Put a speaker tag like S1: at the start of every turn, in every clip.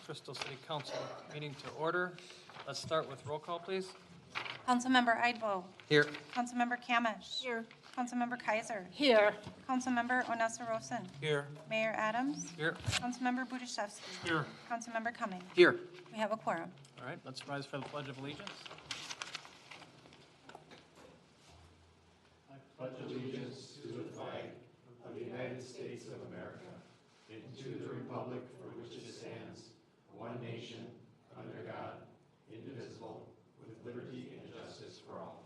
S1: Crystal City Council meeting to order. Let's start with roll call, please.
S2: Councilmember Eidbo.
S1: Here.
S2: Councilmember Kamish.
S3: Here.
S2: Councilmember Kaiser.
S3: Here.
S2: Councilmember Onessa Rosen.
S1: Here.
S2: Mayor Adams.
S1: Here.
S2: Councilmember Budashevsky.
S1: Here.
S2: Councilmember Cumming.
S1: Here.
S2: We have a quorum.
S1: All right, let's rise for the Pledge of Allegiance.
S4: I pledge allegiance to the flag of the United States of America and to the republic for which it stands, one nation, under God, indivisible, with liberty and justice for all.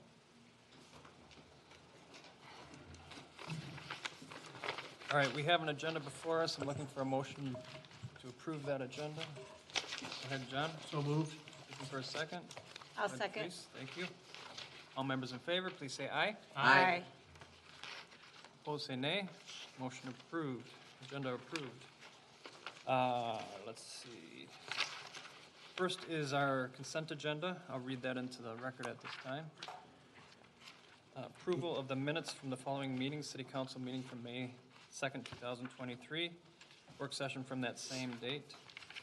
S1: All right, we have an agenda before us. I'm looking for a motion to approve that agenda. Go ahead, John.
S4: So moved.
S1: Looking for a second.
S3: I'll
S1: Go ahead,
S3: second.
S1: please. Thank you. All members in favor, please say aye.
S3: Aye.
S1: Opposed, say nay. Motion approved. Agenda approved. Let's see. First is our consent agenda. I'll read that into the record at this time. Approval of the minutes from the following meeting, City Council meeting from May 2nd, 2023, work session from that same date.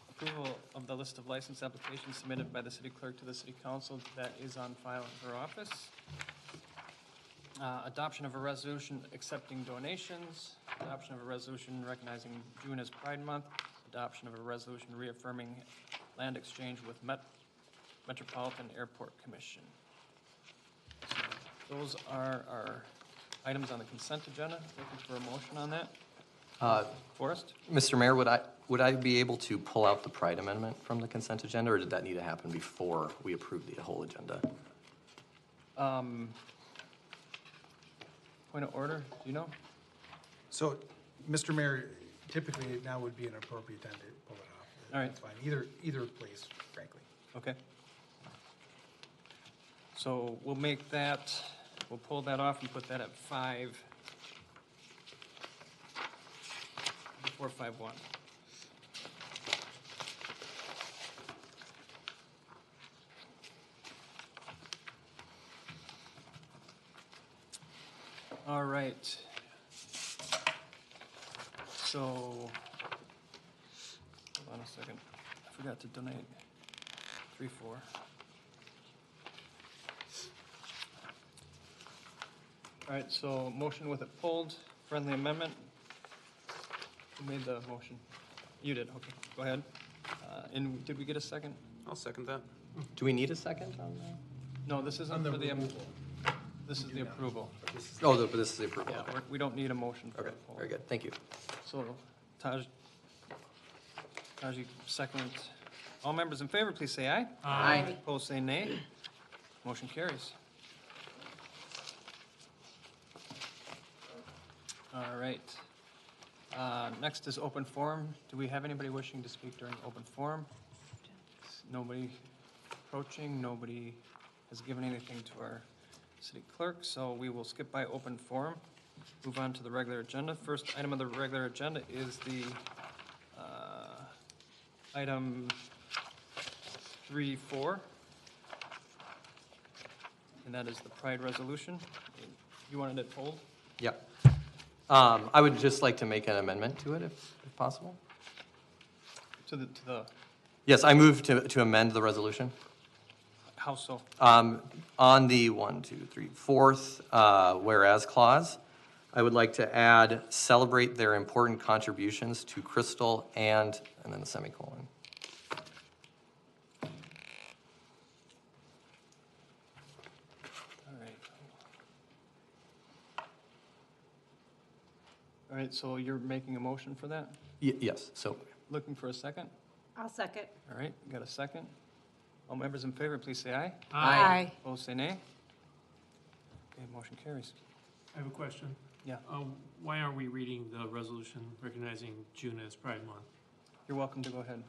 S1: Approval of the list of license applications submitted by the city clerk to the City Council that is on file in her office. Adoption of a resolution accepting donations, adoption of a resolution recognizing June as Pride Month, adoption of a resolution reaffirming land exchange with Metropolitan Airports Commission. So those are our items on the consent agenda. Looking for a motion on that. Forrest?
S5: Mr. Mayor, would I be able to pull out the Pride Amendment from the consent agenda, or did that need to happen before we approve the whole agenda?
S1: Point of order, do you know?
S6: So, Mr. Mayor, typically now would be an appropriate time to pull it off.
S1: All right.
S6: That's fine, either place, frankly.
S1: Okay. So we'll make that, we'll pull that off and put that at 5, before 5-1. All right. So, hold on a second. I forgot to donate 3-4. All right, so motion with it pulled, friendly amendment. Who made the motion? You did, okay, go ahead. And did we get a second?
S7: I'll second that.
S5: Do we need a second on that?
S1: No, this isn't for the, this is the approval.
S5: Oh, but this is the approval.
S1: Yeah,
S5: Okay.
S1: we don't need a motion for
S5: Okay,
S1: the poll.
S5: very good, thank you.
S1: So, Taji, second. All members in favor, please say aye.
S3: Aye.
S1: Opposed, say nay. Motion carries. All right. Next is open forum. Do we have anybody wishing to speak during open forum? Nobody approaching, nobody has given anything to our city clerk, so we will skip by open forum, move on to the regular agenda. First item of the regular agenda is the item 3-4, and that is the Pride resolution. You wanted it pulled?
S5: Yep. I would just like to make an amendment to it if possible.
S1: To the,
S5: Yes, I move to amend the resolution.
S1: how so?
S5: On the 4th whereas clause, I would like to add celebrate their important contributions to Crystal and then the semicolon.
S1: All right. All right, so you're making a motion for that?
S5: Yes, so
S1: Looking for a second?
S3: I'll second.
S1: All right, got a second? All members in favor, please say aye.
S3: Aye.
S1: Opposed, say nay. Okay, motion carries.
S7: I have a question.
S1: Yeah,
S7: Why aren't we reading the resolution recognizing June as Pride Month?
S1: you're welcome to go ahead.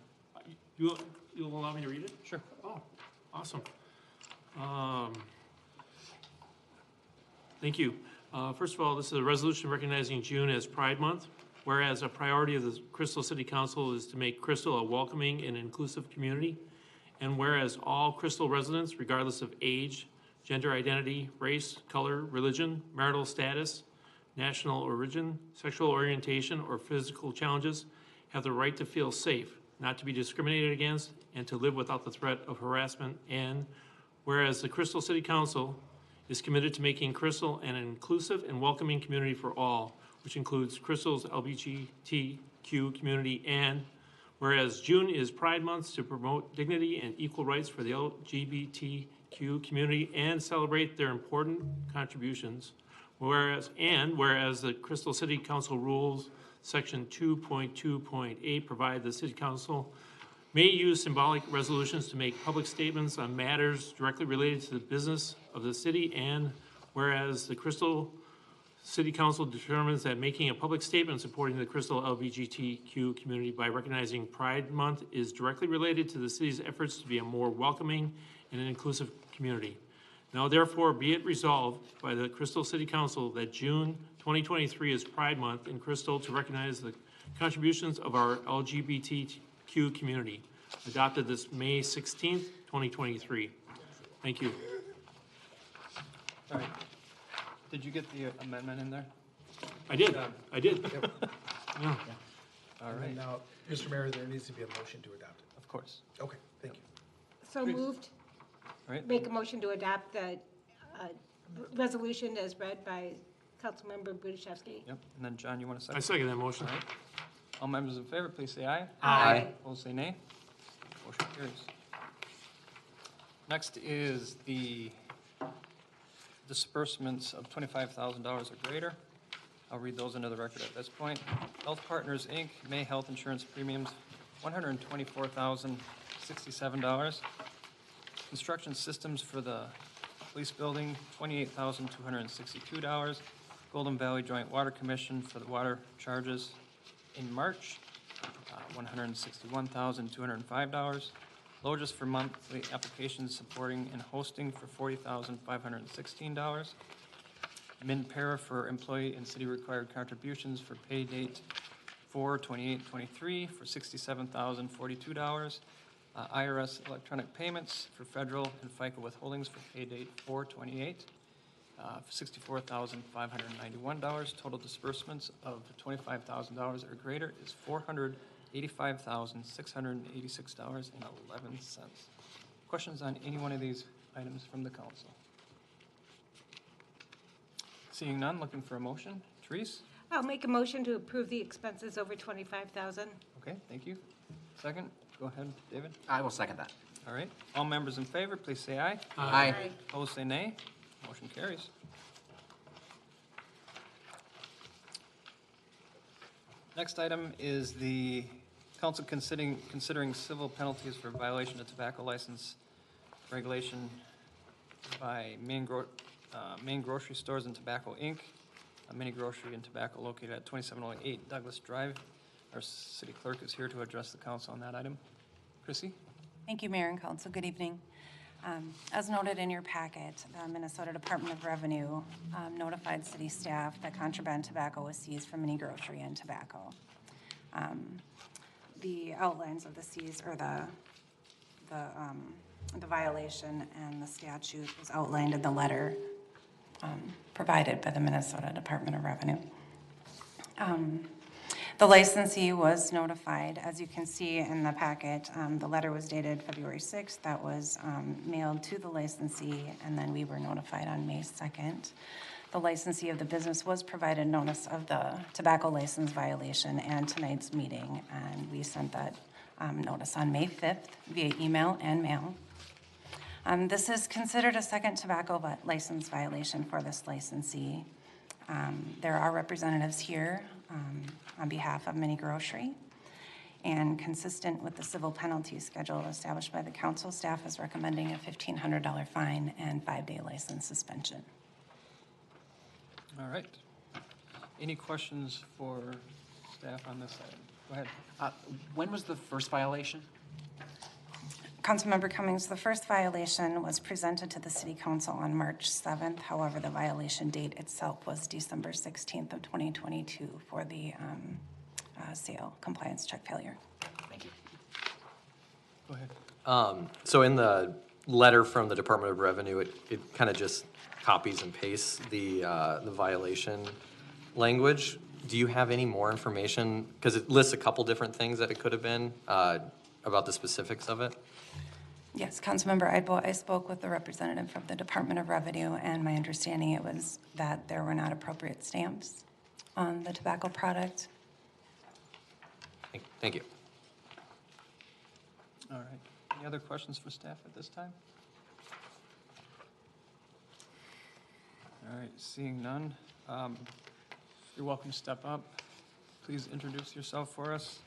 S7: You'll allow me to read it?
S1: Sure.
S7: Oh, awesome. Thank you. First of all, this is a resolution recognizing June as Pride Month, whereas a priority of the Crystal City Council is to make Crystal a welcoming and inclusive community, and whereas all Crystal residents, regardless of age, gender identity, race, color, religion, marital status, national origin, sexual orientation, or physical challenges, have the right to feel safe, not to be discriminated against, and to live without the threat of harassment. And whereas the Crystal City Council is committed to making Crystal an inclusive and welcoming community for all, which includes Crystal's LGBTQ community. And whereas June is Pride Month to promote dignity and equal rights for the LGBTQ community and celebrate their important contributions. Whereas the Crystal City Council rules, section 2.2.8, provide the city council may use symbolic resolutions to make public statements on matters directly related to the business of the city. And whereas the Crystal City Council determines that making a public statement supporting the Crystal LGBTQ community by recognizing Pride Month is directly related to the city's efforts to be a more welcoming and an inclusive community. Now therefore be it resolved by the Crystal City Council that June 2023 is Pride Month in Crystal to recognize the contributions of our LGBTQ community, adopted this May 16th, 2023. Thank you.
S1: All right. Did you get the amendment in there?
S7: I did.
S1: Job.
S7: Yeah.
S1: All
S6: And
S1: right,
S6: now, Mr. Mayor, there needs to be a motion to adopt it.
S1: of course.
S6: Okay, thank you.
S3: So moved.
S1: All right,
S3: Make a motion to adopt the resolution as read by Councilmember Budiševsky.
S1: yep, and then John, you want to
S7: I
S1: second?
S7: second that motion.
S1: All right. All members in favor, please say aye.
S5: Aye.
S1: Opposed, say nay. Motion carries. Next is the disbursements of $25,000 or greater. I'll read those into the record at this point. Health Partners, Inc., May Health Insurance Premiums, $124,067. Construction Systems for the Police Building, $28,262. Golden Valley Joint Water Commission for the water charges in March, $161,205. Logis for monthly applications supporting and hosting for $40,516. MinPara for employee and city required contributions for pay date 4/28/23 for $67,042. IRS electronic payments for federal and FICA withholdings for pay date 4/28 for $64,591. Total disbursements of $25,000 or greater is $485,686.11. Questions on any one of these items from the council? Seeing none, looking for a motion. Therese?
S3: I'll make a motion to approve the expenses over 25,000.
S1: Okay, thank you. Second, go ahead, David.
S8: I will second that.
S1: All right, all members in favor, please say aye.
S8: Aye.
S1: Opposed, say nay. Motion carries. Next item is the council considering civil penalties for violation of tobacco license regulation by Main Grocery Stores and Tobacco, Inc., a mini grocery and tobacco located at 2708 Douglas Drive. Our city clerk is here to address the council on that item. Chrissy?
S2: Thank you, Mayor and Council. Good evening. As noted in your packet, the Minnesota Department of Revenue notified city staff that contraband tobacco was seized from mini grocery and tobacco. The outlines of the seize, or the violation and the statute was outlined in the letter provided by the Minnesota Department of Revenue. The licensee was notified, as you can see in the packet. The letter was dated February 6th. That was mailed to the licensee, and then we were notified on May 2nd. The licensee of the business was provided notice of the tobacco license violation and tonight's meeting, and we sent that notice on May 5th via email and mail. This is considered a second tobacco license violation for this licensee. There are representatives here on behalf of Mini Grocery, and consistent with the civil penalty schedule established by the council, staff is recommending a $1,500 fine and 5-day license suspension.
S1: All right. Any questions for staff on this item? Go ahead.
S8: When was the first violation?
S2: Councilmember Cummings, the first violation was presented to the city council on March 7th. However, the violation date itself was December 16th of 2022 for the sale compliance check failure.
S8: Thank you.
S1: Go ahead.
S5: So in the letter from the Department of Revenue, it kind of just copies and pastes the violation language do you have any more information? Because it lists a couple different things that it could have been, about the specifics of it.
S2: Yes, Councilmember Eidbo, I spoke with the representative from the Department of Revenue, and my understanding it was that there were not appropriate stamps on the tobacco product.
S5: Thank you.
S1: All right. Any other questions for staff at this time? All right, seeing none. You're welcome to step up. Please introduce yourself for us.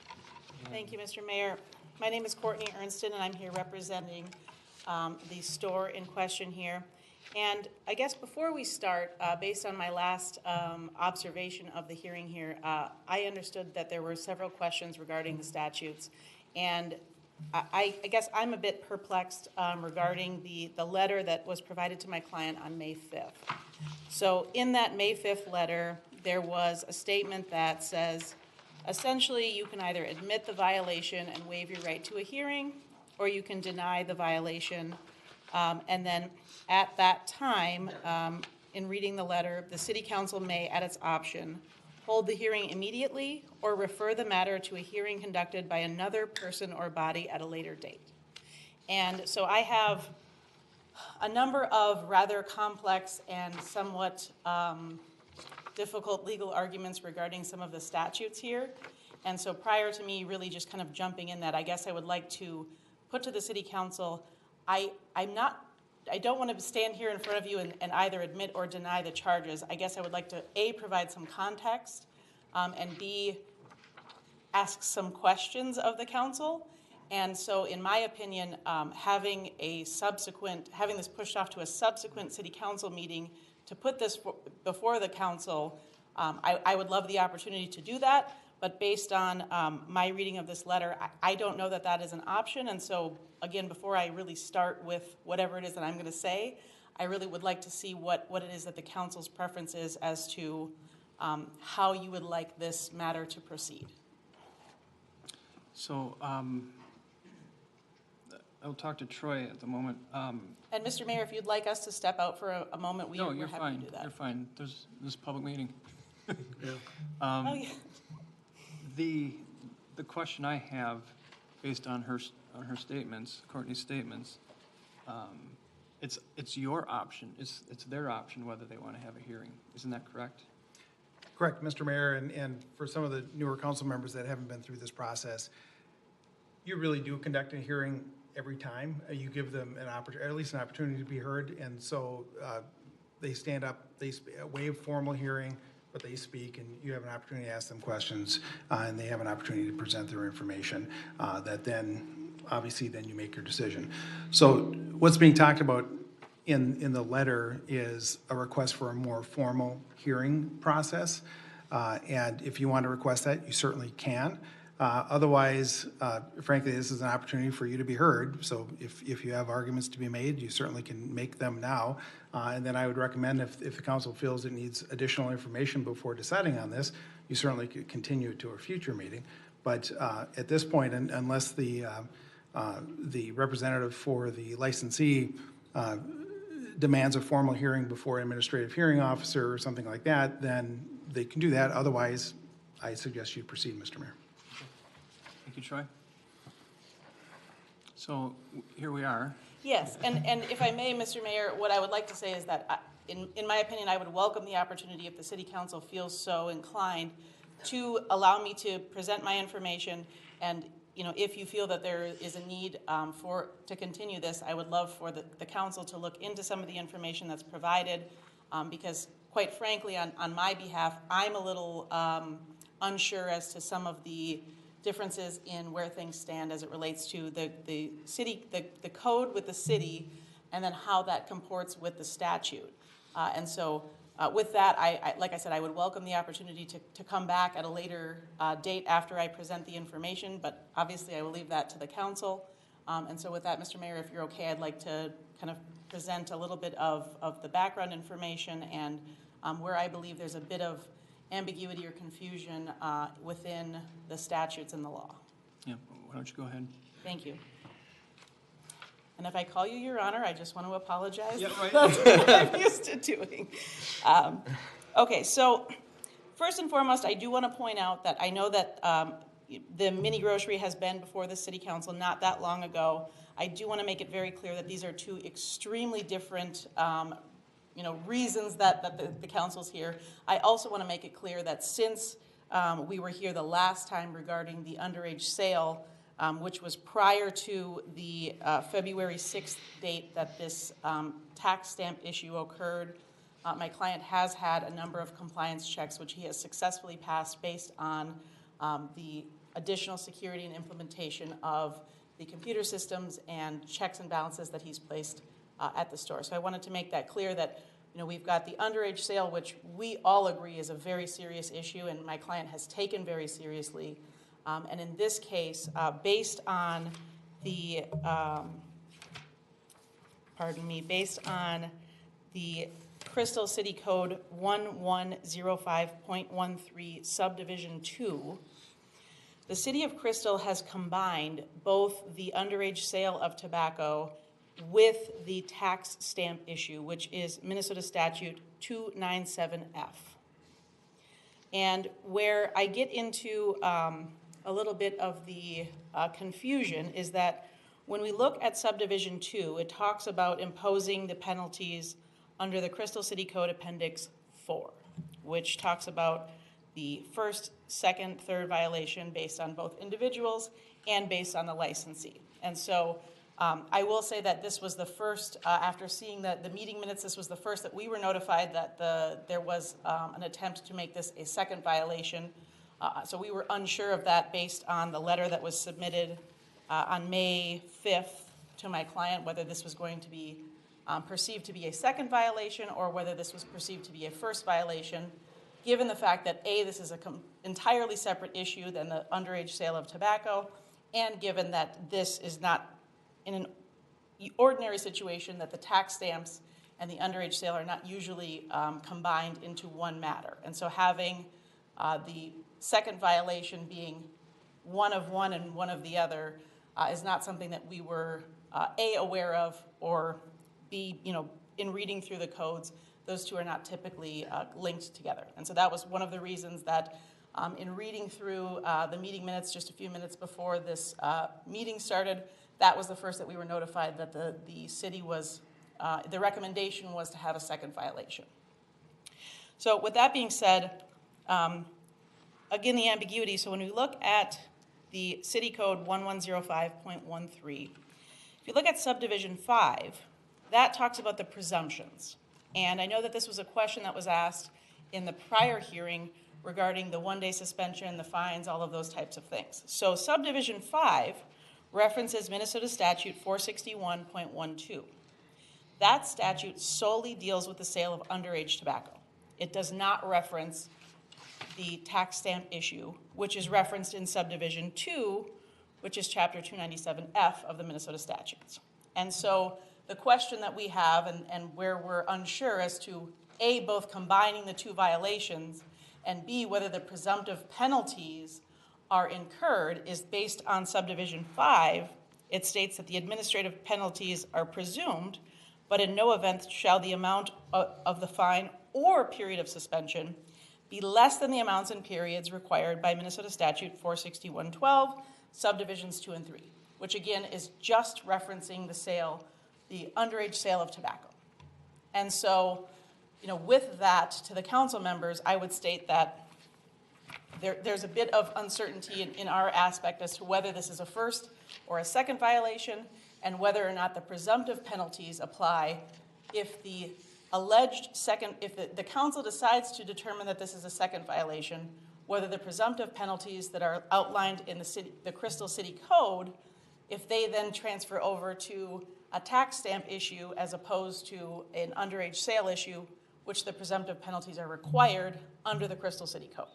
S9: Thank you, Mr. Mayor. My name is Courtney Ernston, and I'm here representing the store in question here. And I guess before we start, based on my last observation of the hearing here, I understood that there were several questions regarding the statutes. And I guess I'm a bit perplexed regarding the letter that was provided to my client on May 5th. So in that May 5th letter, there was a statement that says, essentially, you can either admit the violation and waive your right to a hearing, or you can deny the violation. And then at that time, in reading the letter, the city council may, at its option, hold the hearing immediately or refer the matter to a hearing conducted by another person or body at a later date. And so I have a number of rather complex and somewhat difficult legal arguments regarding some of the statutes here. And so prior to me really just kind of jumping in that, I guess I would like to put to the city council, I don't want to stand here in front of you and either admit or deny the charges. I guess I would like to, A, provide some context, and B, ask some questions of the council. And so in my opinion, having this pushed off to a subsequent city council meeting to put this before the council, I would love the opportunity to do that. But based on my reading of this letter, I don't know that that is an option. And so, again, before I really start with whatever it is that I'm going to say, I really would like to see what it is that the council's preference is as to how you would like this matter to proceed.
S1: So I'll talk to Troy at the moment.
S9: And Mr. Mayor, if you'd like us to step out for a moment,
S1: No,
S9: we're
S1: you're
S9: happy
S1: fine.
S9: to do that.
S1: You're fine. There's this public meeting.
S9: Oh, yeah.
S1: The question I have, based on her statements, Courtney's statements, it's your option. It's their option whether they want to have a hearing. Isn't that correct?
S6: Correct, Mr. Mayor, and for some of the newer council members that haven't been through this process, you really do conduct a hearing every time. You give them at least an opportunity to be heard, and so they stand up, they waive formal hearing, but they speak, and you have an opportunity to ask them questions, and they have an opportunity to present their information that then, obviously, then you make your decision. So what's being talked about in the letter is a request for a more formal hearing process, and if you want to request that, you certainly can. Otherwise, frankly, this is an opportunity for you to be heard. So if you have arguments to be made, you certainly can make them now. And then I would recommend if the council feels it needs additional information before deciding on this, you certainly could continue it to a future meeting. But at this point, unless the representative for the licensee demands a formal hearing before an administrative hearing officer or something like that, then they can do that. Otherwise, I suggest you proceed, Mr. Mayor.
S1: Thank you, Troy. So here we are.
S9: Yes, and if I may, Mr. Mayor, what I would like to say is that, in my opinion, I would welcome the opportunity if the city council feels so inclined to allow me to present my information. And, you know, if you feel that there is a need to continue this, I would love for the council to look into some of the information that's provided, because quite frankly, on my behalf, I'm a little unsure as to some of the differences in where things stand as it relates to the city, the code with the city, and then how that comports with the statute. And so with that, like I said, I would welcome the opportunity to come back at a later date after I present the information, but obviously I will leave that to the council. And so with that, Mr. Mayor, if you're okay, I'd like to kind of present a little bit of the background information and where I believe there's a bit of ambiguity or confusion within the statutes and the law.
S1: Yeah, why don't you go ahead?
S9: Thank you. And if I call you Your Honor, I just want to apologize.
S1: Yeah, right.
S9: That's what I'm used to doing. Okay, so first and foremost, I do want to point out that I know that the mini grocery has been before the city council not that long ago. I do want to make it very clear that these are two extremely different reasons that the council's here. I also want to make it clear that since we were here the last time regarding the underage sale, which was prior to the February 6th date that this tax stamp issue occurred, my client has had a number of compliance checks which he has successfully passed based on the additional security and implementation of the computer systems and checks and balances that he's placed at the store. So I wanted to make that clear that we've got the underage sale, which we all agree is a very serious issue and my client has taken very seriously. And in this case, based on the, based on the Crystal City Code 1105.13 Subdivision 2, the City of Crystal has combined both the underage sale of tobacco with the tax stamp issue, which is Minnesota Statute 297F. And where I get into a little bit of the confusion is that when we look at Subdivision 2, it talks about imposing the penalties under the Crystal City Code Appendix 4, which talks about the first, second, third violation based on both individuals and based on the licensee. And so I will say that this was the first, after seeing the meeting minutes, this was the first that we were notified that there was an attempt to make this a second violation. So we were unsure of that based on the letter that was submitted on May 5th to my client, whether this was going to be perceived to be a second violation or whether this was perceived to be a first violation, given the fact that A, this is an entirely separate issue than the underage sale of tobacco, and given that this is not in an ordinary situation that the tax stamps and the underage sale are not usually combined into one matter. And so having the second violation being one of one and one of the other is not something that we were A, aware of, or B, in reading through the codes, those two are not typically linked together. And so that was one of the reasons that in reading through the meeting minutes just a few minutes before this meeting started, that was the first that we were notified that the city was, the recommendation was to have a second violation. So with that being said, again, the ambiguity, so when we look at the City Code 1105.13, if you look at Subdivision 5, that talks about the presumptions. And I know that this was a question that was asked in the prior hearing regarding the one-day suspension, the fines, all of those types of things. So Subdivision 5 references Minnesota Statute 461.12. That statute solely deals with the sale of underage tobacco. It does not reference the tax stamp issue, which is referenced in Subdivision 2, which is Chapter 297F of the Minnesota statutes. And so the question that we have and where we're unsure as to A, both combining the two violations, and B, whether the presumptive penalties are incurred is based on Subdivision 5. It states that the administrative penalties are presumed, but in no event shall the amount of the fine or period of suspension be less than the amounts and periods required by Minnesota Statute 461.12, Subdivisions 2 and 3, which again is just referencing the underage sale of tobacco. And so, with that, to the council members, I would state that there's a bit of uncertainty in our aspect as to whether this is a first or a second violation and whether or not the presumptive penalties apply if the alleged second, if the council decides to determine that this is a second violation, whether the presumptive penalties that are outlined in the Crystal City Code, if they then transfer over to a tax stamp issue as opposed to an underage sale issue, which the presumptive penalties are required under the Crystal City Code.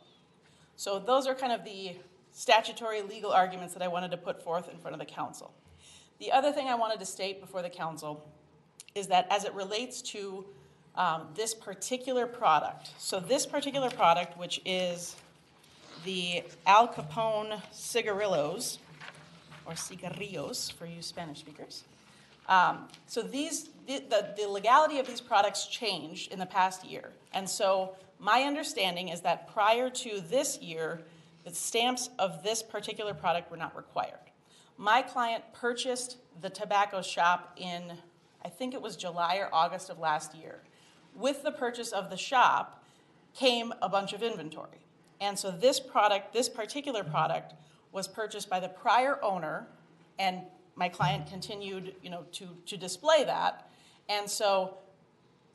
S9: So those are kind of the statutory legal arguments that I wanted to put forth in front of the council. The other thing I wanted to state before the council is that as it relates to this particular product, so this particular product, which is the Al Capone cigarillos, or cigarrillos for you Spanish speakers. So the legality of these products changed in the past year. And so My understanding is that prior to this year, the stamps of this particular product were not required. My client purchased the tobacco shop in, I think it was July or August of last year. With the purchase of the shop came a bunch of inventory. And so this product, this particular product, was purchased by the prior owner, and my client continued, to display that. And so,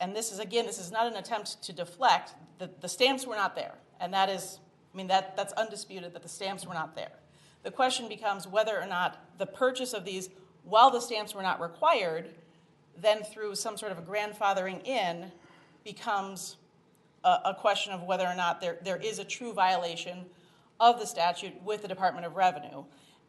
S9: and this is, again, this is not an attempt to deflect. The stamps were not there. And that is, that's undisputed that the stamps were not there. The question becomes whether or not the purchase of these, while the stamps were not required, then through some sort of a grandfathering in, becomes a question of whether or not there is a true violation of the statute with the Department of Revenue.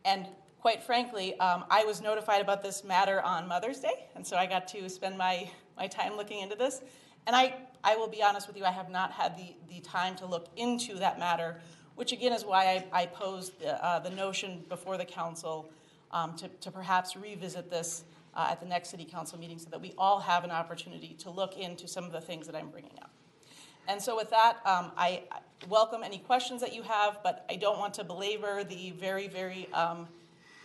S9: And quite frankly, I was notified about this matter on Mother's Day, and so I got to spend my time looking into this. And I will be honest with you, I have not had the time to look into that matter, which again is why I posed the notion before the council to perhaps revisit this at the next city council meeting so that we all have an opportunity to look into some of the things that I'm bringing up. And so with that, I welcome any questions that you have, but I don't want to belabor the very, very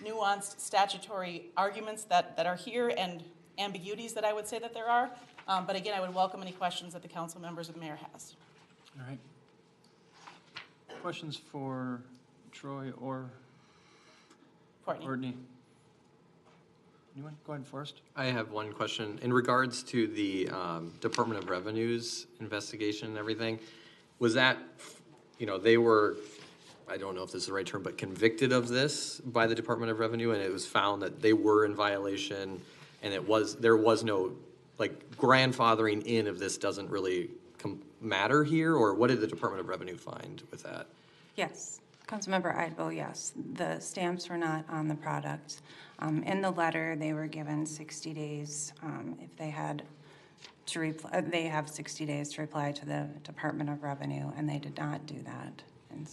S9: nuanced statutory arguments that are here and ambiguities that I would say that there are. But again, I would welcome any questions that the council members or the mayor has.
S1: All right. Questions for Troy or Courtney? Anyone? Go ahead, Forrest.
S5: I have one question. In regards to the Department of Revenue's investigation and everything, was that, they were, I don't know if this is the right term, but convicted of this by the Department of Revenue, and it was found that they were in violation, and there was no, grandfathering in of this doesn't really matter here, or what did the Department of Revenue find with that?
S2: Yes, Councilmember Idebo, yes. The stamps were not on the product. In the letter, they were given 60 days if they had to reply. They have 60 days to reply to the Department of Revenue, and they did not do that. And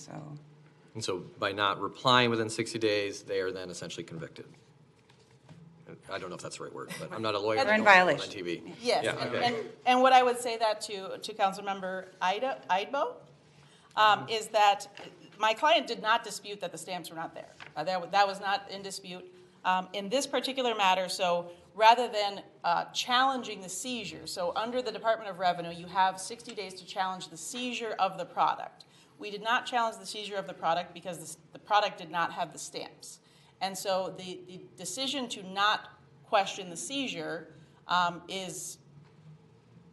S2: so
S5: by not replying within 60 days, they are then essentially convicted. I don't know if that's the right word, but I'm not a lawyer.
S2: They're in
S5: I don't know
S2: violation.
S5: on TV.
S9: Yes,
S5: Yeah, okay.
S9: and what I would say that to Councilmember Idebo is that my client did not dispute that the stamps were not there. That was not in dispute. In this particular matter, so rather than challenging the seizure, so under the Department of Revenue, you have 60 days to challenge the seizure of the product. We did not challenge the seizure of the product because the product did not have the stamps. And so the decision to not question the seizure is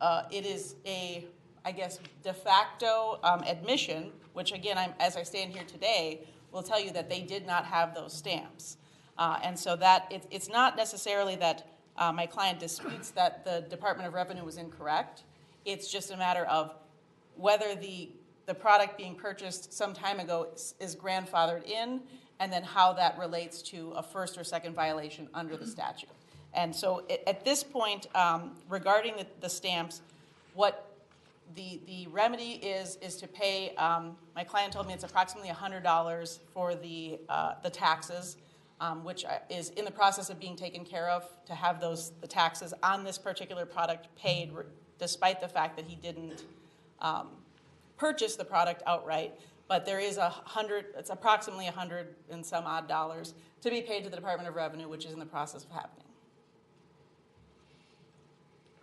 S9: a, I guess, de facto admission, which again, as I stand here today, will tell you that they did not have those stamps. And so that it's not necessarily that my client disputes that the Department of Revenue was incorrect. It's just a matter of whether the product being purchased some time ago is grandfathered in, and then how that relates to a first or second violation under the statute. And so at this point, regarding the stamps, what the remedy is to pay, my client told me it's approximately $100 for the taxes, which is in the process of being taken care of, to have the taxes on this particular product paid, despite the fact that he didn't purchase the product outright. But there is it's approximately $100 and some odd dollars to be paid to the Department of Revenue, which is in the process of happening.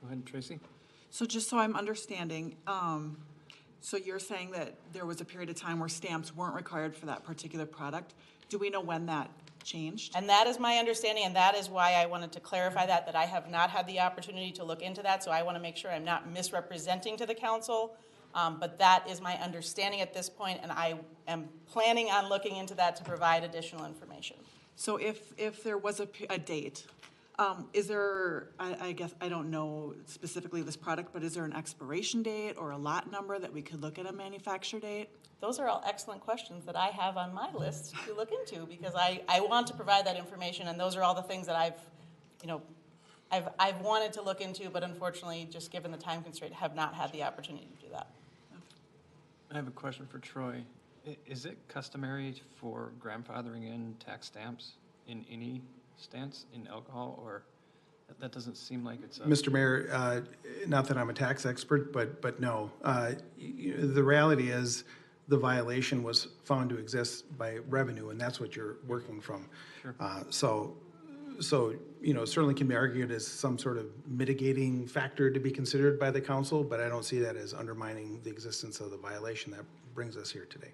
S1: Go ahead, Tracy.
S10: So just so I'm understanding, so you're saying that there was a period of time where stamps weren't required for that particular product. Do we know when that changed?
S9: And that is my understanding, and that is why I wanted to clarify that I have not had the opportunity to look into that, so I want to make sure I'm not misrepresenting to the council. But that is my understanding at this point, and I am planning on looking into that to provide additional information.
S10: So if there was a date, is there, I guess, I don't know specifically this product, but is there an expiration date or a lot number that we could look at a manufacture date?
S9: Those are all excellent questions that I have on my list to look into, because I want to provide that information, and those are all the things that I've wanted to look into, but unfortunately, just given the time constraint, have not had the opportunity to do that.
S1: I have a question for Troy. Is it customary for grandfathering in tax stamps in any stance in alcohol, or That doesn't seem like it's a.
S6: Mr. Mayor, not that I'm a tax expert, but no. The reality is, the violation was found to exist by revenue, and that's what you're working from.
S1: Sure.
S6: So, certainly can be argued as some sort of mitigating factor to be considered by the council, but I don't see that as undermining the existence of the violation that brings us here today.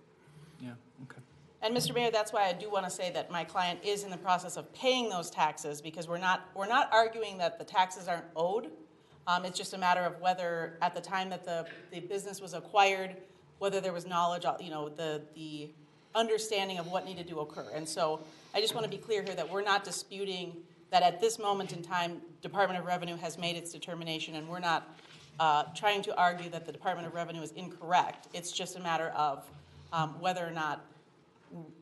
S1: Yeah, okay.
S9: And Mr. Mayor, that's why I do want to say that my client is in the process of paying those taxes, because we're not arguing that the taxes aren't owed. It's just a matter of whether, at the time that the business was acquired, whether there was knowledge, the understanding of what needed to occur. And so I just want to be clear here that we're not disputing that at this moment in time, Department of Revenue has made its determination, and we're not trying to argue that the Department of Revenue is incorrect. It's just a matter of whether or not,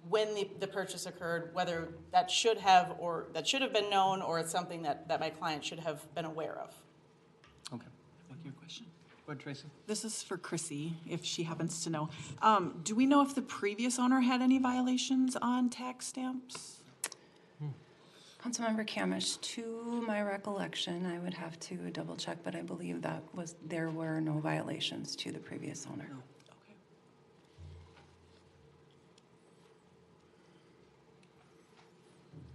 S9: when the purchase occurred, whether that should have been known, or it's something that my client should have been aware of.
S1: Okay, thank you.
S10: Question.
S1: Go ahead, Tracy.
S10: This is for Chrissy, if she happens to know. Do we know if the previous owner had any violations on tax stamps?
S2: Councilmember Camish, to my recollection, I would have to double check, but I believe there were no violations to the previous owner.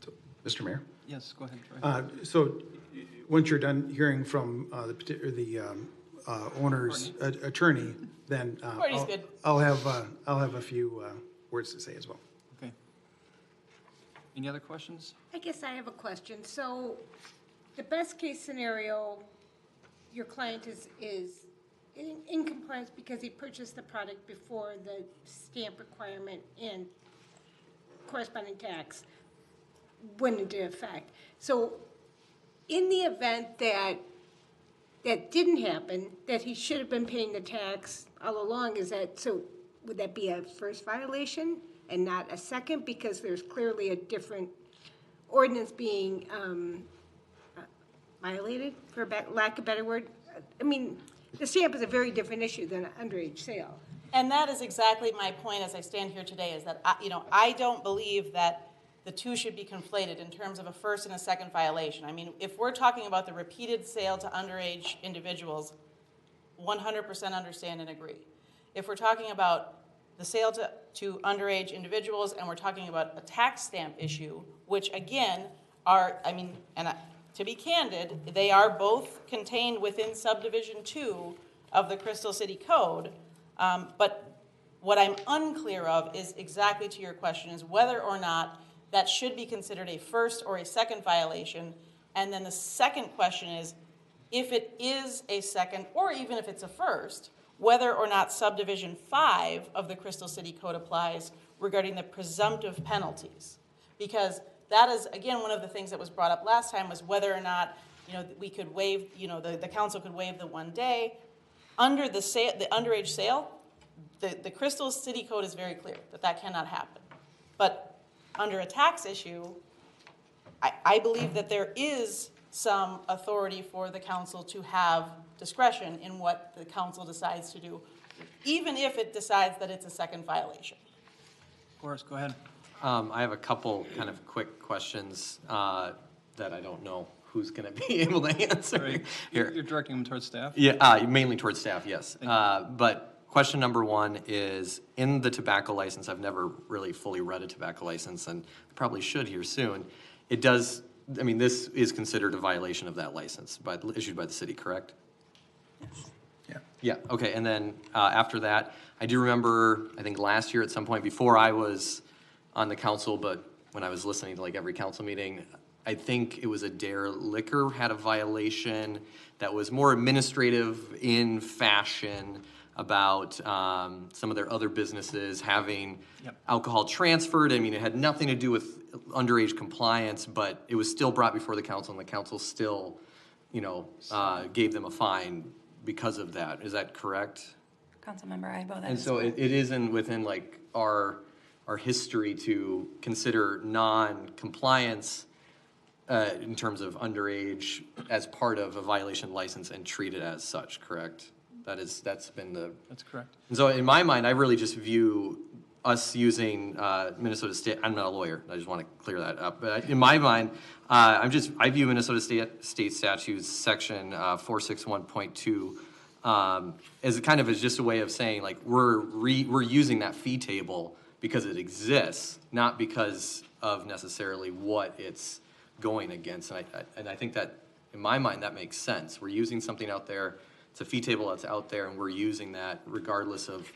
S10: Okay.
S6: Mr. Mayor?
S1: Yes, go ahead, Troy.
S6: So, once you're done hearing from the owner's attorney, then
S9: Courtney's good.
S6: I'll have a few words to say as well.
S1: Okay. Any other questions?
S3: I guess I have a question. So the best case scenario, your client is in compliance because he purchased the product before the stamp requirement and corresponding tax went into effect. So in the event that didn't happen, that he should have been paying the tax all along, would that be a first violation and not a second? Because there's clearly a different ordinance being violated, for lack of a better word. I mean, the stamp is a very different issue than an underage sale.
S9: And that is exactly my point as I stand here today, is that I don't believe that the two should be conflated in terms of a first and a second violation. I mean, if we're talking about the repeated sale to underage individuals, 100% understand and agree. If we're talking about the sale to underage individuals and we're talking about a tax stamp issue, which again to be candid, they are both contained within subdivision 2 of the Crystal City Code. But what I'm unclear of is exactly to your question, is whether or not that should be considered a first or a second violation. And then the second question is, if it is a second, or even if it's a first, whether or not subdivision 5 of the Crystal City Code applies regarding the presumptive penalties. Because that is, again, one of the things that was brought up last time, was whether or not, we could waive, the council could waive the 1 day. Under the underage sale, the Crystal City Code is very clear that cannot happen. But under a tax issue, I believe that there is some authority for the council to have discretion in what the council decides to do, even if it decides that it's a second violation.
S1: Forrest, go ahead.
S5: I have a couple kind of quick questions that I don't know who's going to be able to answer.
S1: Right.
S5: Here.
S1: You're directing them towards staff?
S5: Yeah, mainly towards staff, yes. But question number one is, in the tobacco license, I've never really fully read a tobacco license, and probably should here soon. It does, this is considered a violation of that license issued by the city, correct?
S6: Yes. Yeah.
S5: Yeah, okay, and then after that, I do remember, I think last year at some point, before I was on the council, but when I was listening to every council meeting, I think it was Adair Liquor had a violation that was more administrative in fashion about some of their other businesses having alcohol transferred. It had nothing to do with underage compliance, but it was still brought before the council, and the council still, gave them a fine because of that. Is that correct?
S2: Councilmember Ibo, that
S5: And
S2: is
S5: so
S2: correct.
S5: it isn't within our history to consider non-compliance in terms of underage as part of a violation license and treat it as such, correct? That's been
S1: That's correct.
S5: And so in my mind, I really just view us using Minnesota State, I'm not a lawyer, I just want to clear that up, but in my mind, I view Minnesota State Statutes Section 461.2 as just a way of saying, like, we're using that fee table because it exists, not because of necessarily what it's going against. And I think that, in my mind, that makes sense. We're using something out there, it's a fee table that's out there, and we're using that regardless of,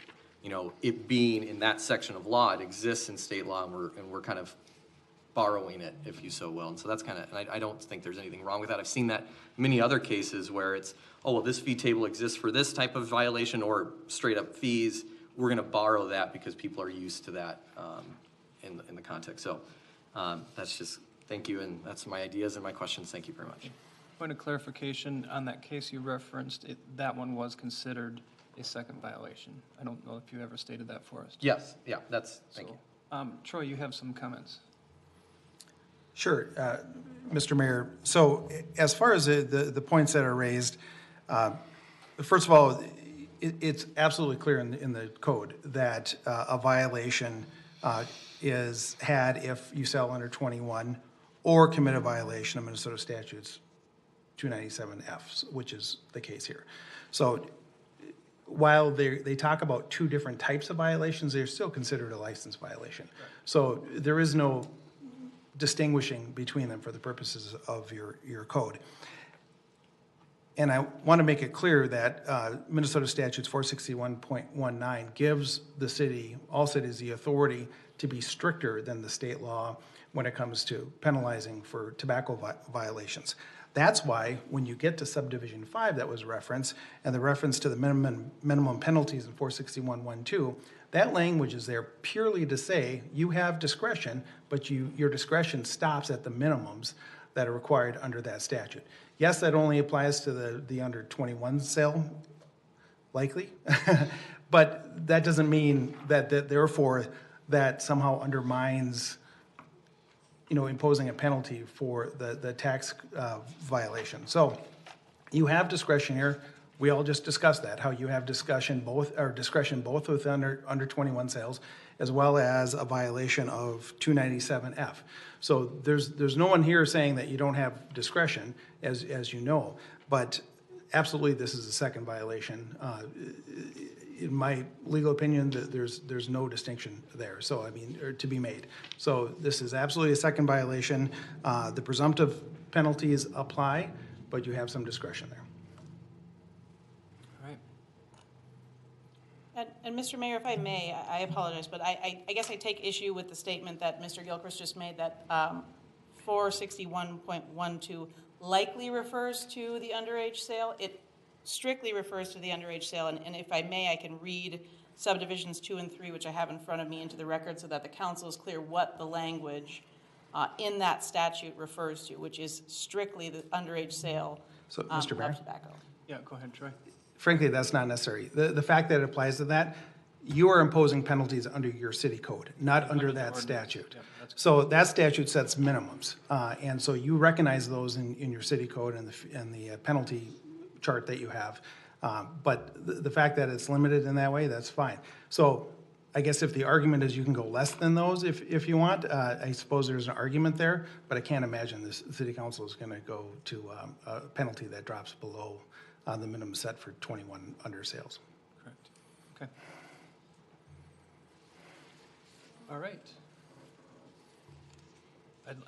S5: it being in that section of law. It exists in state law, and we're kind of borrowing it, if you so will. And so that's and I don't think there's anything wrong with that. I've seen that in many other cases where it's, oh, well, this fee table exists for this type of violation, or straight up fees. We're gonna borrow that because people are used to that in the context. So that's just, thank you, and that's my ideas and my questions. Thank you very much.
S1: Point of clarification, on that case you referenced, that one was considered a second violation. I don't know if you ever stated that for us.
S5: Yes, yeah, thank you.
S1: Troy, you have some comments.
S6: Sure, Mr. Mayor. So as far as the points that are raised, first of all, it's absolutely clear in the code that a violation is had if you sell under 21 or commit a violation of Minnesota statutes 297F, which is the case here. So while they talk about two different types of violations, they're still considered a license violation. Right. So there is no distinguishing between them for the purposes of your code. And I want to make it clear that Minnesota Statutes 461.19 gives the city, all cities, the authority to be stricter than the state law when it comes to penalizing for tobacco violations. That's why when you get to subdivision 5 that was referenced, and the reference to the minimum penalties in 461.12, that language is there purely to say you have discretion, but your discretion stops at the minimums that are required under that statute. Yes, that only applies to the under 21 sale, likely, but that doesn't mean that therefore that somehow undermines imposing a penalty for the tax violation. So you have discretion here. We all just discussed that, how you have discretion both with under 21 sales as well as a violation of 297F. So there's no one here saying that you don't have discretion, as you know, but absolutely this is a second violation. In my legal opinion, there's no distinction there, so to be made. So this is absolutely a second violation. The presumptive penalties apply, but you have some discretion there.
S1: All right.
S9: And Mr. Mayor, if I may, I apologize, but I guess I take issue with the statement that Mr. Gilchrist just made that 461.12 likely refers to the underage sale. It strictly refers to the underage sale, and if I may, I can read subdivisions 2 and 3, which I have in front of me, into the record so that the council is clear what the language in that statute refers to, which is strictly the underage sale
S6: So, Mr. Mayor?
S9: of tobacco.
S1: Yeah, go ahead, Troy.
S6: Frankly, that's not necessary. The fact that it applies to that, you are imposing penalties under your city code, not under that statute.
S1: Yep,
S6: so that statute sets minimums, and so you recognize those in your city code and the penalty chart that you have. But the fact that it's limited in that way, that's fine. So I guess if the argument is you can go less than those if you want, I suppose there's an argument there, but I can't imagine the city council is going to go to a penalty that drops below the minimum set for 21 under sales.
S1: Correct. Okay. All right.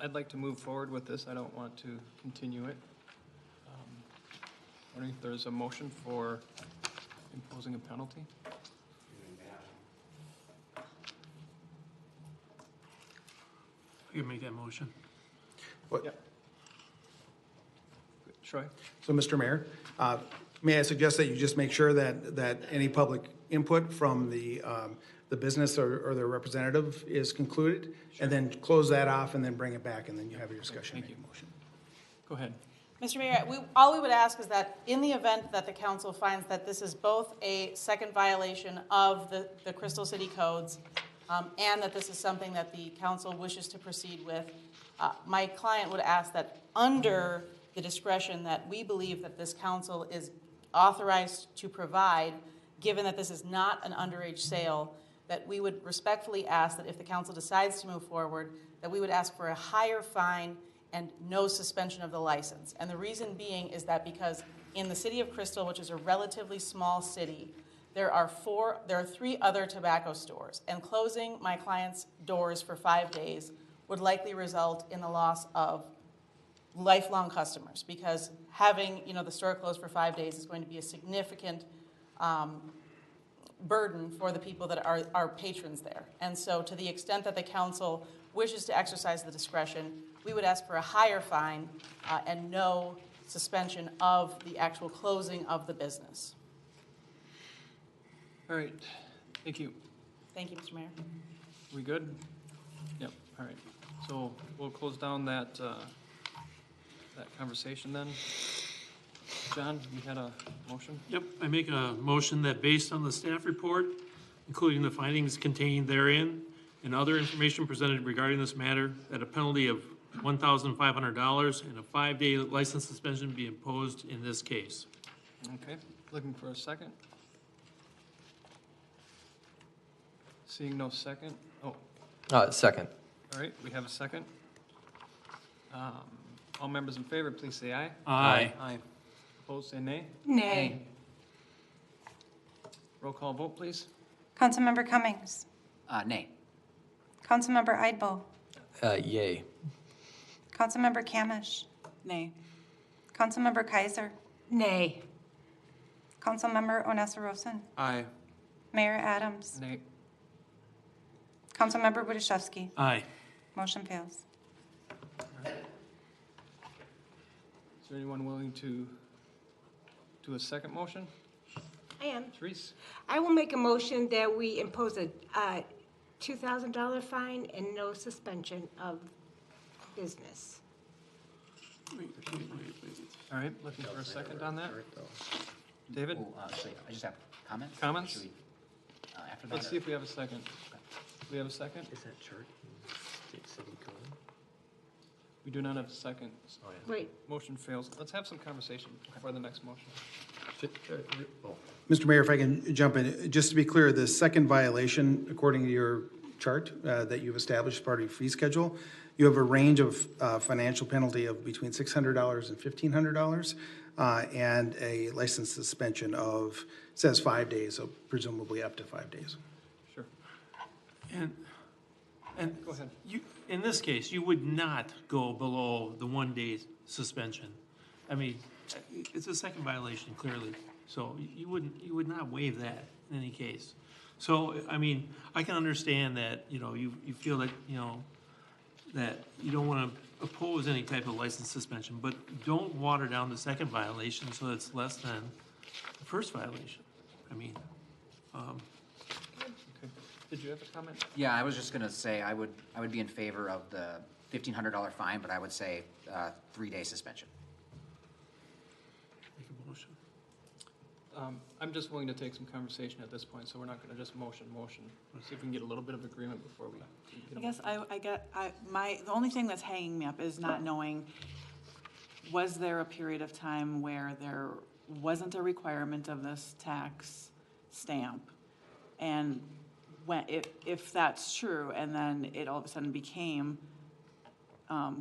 S1: I'd like to move forward with this. I don't want to continue it. Wondering if there's a motion for imposing a penalty?
S7: You can make that motion.
S6: What?
S1: Yep. Troy?
S6: So, Mr. Mayor, may I suggest that you just make sure that any public input from the business or their representative is concluded, and then close that off and then bring it back, and then you have your discussion.
S1: Thank you.
S6: Motion.
S1: Go ahead.
S9: Mr. Mayor, all we would ask is that in the event that the council finds that this is both a second violation of the Crystal City codes and that this is something that the council wishes to proceed with, my client would ask that under the discretion that we believe that this council is authorized to provide, given that this is not an underage sale, that we would respectfully ask that if the council decides to move forward, that we would ask for a higher fine and no suspension of the license. And the reason being is that because in the city of Crystal, which is a relatively small city, there are 3 other tobacco stores, and closing my client's doors for 5 days would likely result in the loss of lifelong customers, because having, the store closed for 5 days is going to be a significant burden for the people that are patrons there. And so to the extent that the council wishes to exercise the discretion, we would ask for a higher fine and no suspension of the actual closing of the business.
S1: All right, thank you.
S9: Thank you, Mr. Mayor.
S1: We good? Yep, all right. So we'll close down that, that conversation then. John, you had a motion?
S7: Yep, I make a motion that based on the staff report, including the findings contained therein, and other information presented regarding this matter, that a penalty of $1,500 and a 5-day license suspension be imposed in this case.
S1: Okay, looking for a second. Seeing no second,
S5: Second.
S1: all right, we have a second. All members in favor, please say aye.
S7: Aye.
S1: Aye. Opposed, say nay.
S3: Nay.
S1: Roll call vote, please.
S2: Councilmember Cummings.
S8: Nay.
S2: Councilmember Eidbo.
S5: Yay.
S2: Councilmember Camish.
S10: Nay.
S2: Councilmember Kaiser.
S3: Nay.
S2: Councilmember Onessa-Rosen.
S1: Aye.
S2: Mayor Adams.
S1: Nay.
S2: Councilmember Budaszewski.
S7: Aye.
S2: Motion fails.
S1: Is there anyone willing to do a second motion?
S3: I am.
S1: Therese?
S3: I will make a motion that we impose a $2,000 fine and no suspension of business.
S1: All right, looking for a second on that. David?
S8: Actually, I just have comments.
S1: Comments?
S8: Should we, after that?
S1: Let's see if we have a second. We have a second?
S5: Is that chart state city code?
S1: We do not have a second.
S3: Wait,
S1: Motion fails. Let's have some conversation before the next motion.
S6: Mr. Mayor, if I can jump in, just to be clear, the second violation, according to your chart that you've established as part of your fee schedule, you have a range of financial penalty of between $600 and $1,500, and a license suspension of, says 5 days, so presumably up to 5 days.
S1: Sure.
S7: And
S1: Go ahead.
S7: you, in this case, you would not go below the 1-day suspension. I mean, it's a second violation, clearly, so you would not waive that in any case. So, I mean, I can understand that, you feel that, that you don't want to oppose any type of license suspension, but don't water down the second violation so it's less than the first violation. I mean,
S1: Okay. Did you have a comment?
S8: Yeah, I was just gonna say, I would be in favor of the $1,500 fine, but I would say 3-day suspension.
S7: make a motion.
S1: I'm just willing to take some conversation at this point, so we're not gonna just motion. Let's see if we can get a little bit of agreement before we.
S10: I guess the only thing that's hanging me up is not knowing, was there a period of time where there wasn't a requirement of this tax stamp? And when, if that's true, and then it all of a sudden became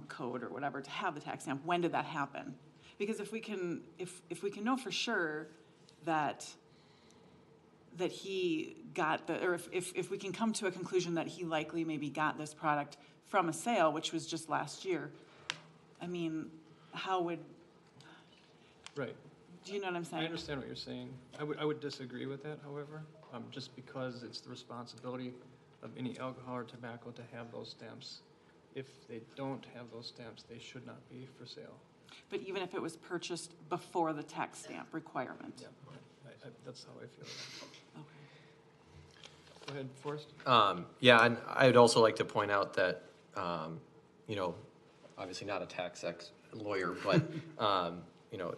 S10: code or whatever to have the tax stamp, when did that happen? Because if we can know for sure that he got the, or if we can come to a conclusion that he likely maybe got this product from a sale, which was just last year, I mean, how would,
S1: Right.
S10: do you know what I'm saying?
S1: I understand what you're saying. I would disagree with that, however, just because it's the responsibility of any alcohol or tobacco to have those stamps. If they don't have those stamps, they should not be for sale.
S10: But even if it was purchased before the tax stamp requirement?
S1: Yeah, that's how I feel.
S10: Okay.
S1: Go ahead, Forrest.
S5: Yeah, and I'd also like to point out that, obviously not a tax lawyer, but,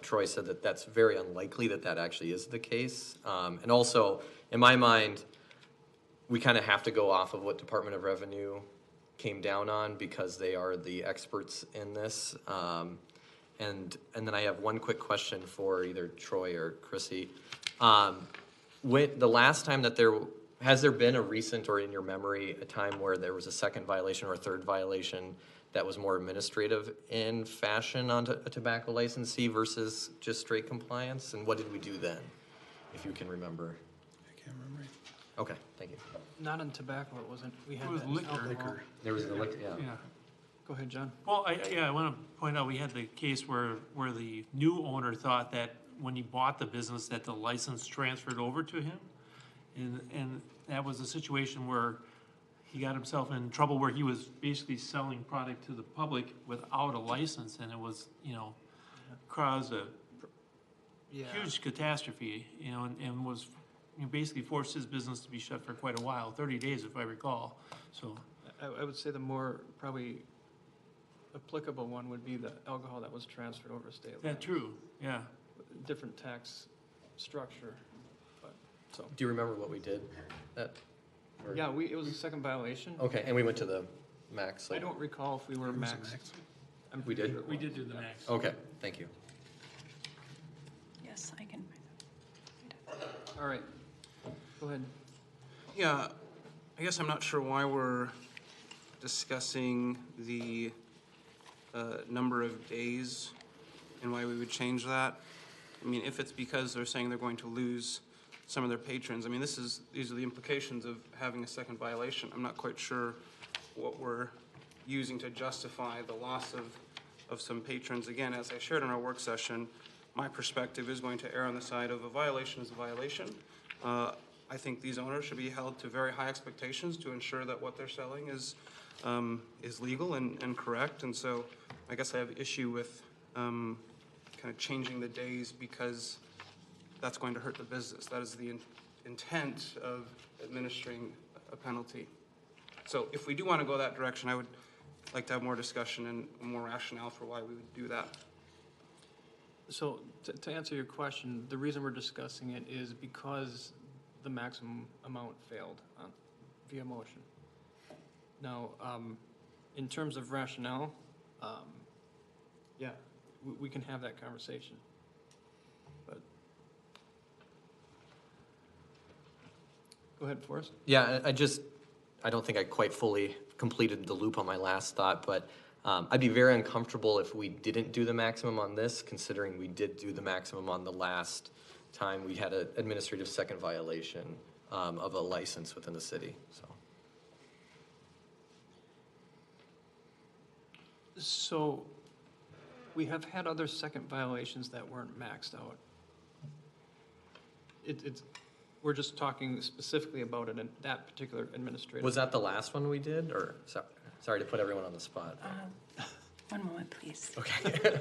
S5: Troy said that that's very unlikely that actually is the case. And also, in my mind, we kind of have to go off of what Department of Revenue came down on because they are the experts in this. And then I have one quick question for either Troy or Chrissy. When the last time that there Has there been a recent or in your memory, a time where there was a second violation or a third violation that was more administrative in fashion on a tobacco licensee versus just straight compliance? And what did we do then, if you can remember?
S6: I can't remember.
S5: Okay, thank you.
S1: Not in tobacco, it wasn't. We had
S7: It was
S1: that in
S7: liquor.
S1: alcohol.
S5: There was the, yeah.
S7: Yeah.
S1: Go ahead, John.
S7: Well, I want to point out, we had the case where the new owner thought that when he bought the business, that the license transferred over to him. And that was a situation where he got himself in trouble where he was basically selling product to the public without a license, and it was, caused a
S1: Yeah.
S7: huge catastrophe, and was, basically forced his business to be shut for quite a while, 30 days if I recall, so.
S1: I would say the more probably applicable one would be the alcohol that was transferred over state lines.
S7: That's true, yeah.
S1: Different tax structure, but, so.
S5: Do you remember what we did? That, or-
S1: Yeah, it was a second violation.
S5: Okay, and we went to the max,
S1: I
S5: like,
S1: don't recall if we were maxed. I'm
S5: We
S1: pretty
S5: did?
S1: sure it
S7: We
S1: was.
S7: did do the max.
S5: okay, thank you.
S2: Yes, I can find it.
S1: All right, go ahead.
S11: Yeah, I guess I'm not sure why we're discussing the number of days and why we would change that. I mean, if it's because they're saying they're going to lose some of their patrons, I mean, these are the implications of having a second violation. I'm not quite sure what we're using to justify the loss of some patrons. Again, as I shared in our work session, my perspective is going to err on the side of a violation is a violation. I think these owners should be held to very high expectations to ensure that what they're selling is legal and correct. And so I guess I have issue with kind of changing the days because that's going to hurt the business. That is the intent of administering a penalty. So if we do want to go that direction, I would like to have more discussion and more rationale for why we would do that.
S1: So to answer your question, the reason we're discussing it is because the maximum amount failed via motion. Now, in terms of rationale, yeah, we can have that conversation. But go ahead, Forrest.
S5: Yeah, I don't think I quite fully completed the loop on my last thought, but I'd be very uncomfortable if we didn't do the maximum on this, considering we did do the maximum on the last time we had an administrative second violation of a license within the city, so.
S1: So we have had other second violations that weren't maxed out. We're just talking specifically about it in that particular administrative.
S5: Was that the last one we did, or, sorry to put everyone on the spot.
S2: One moment, please.
S5: Okay.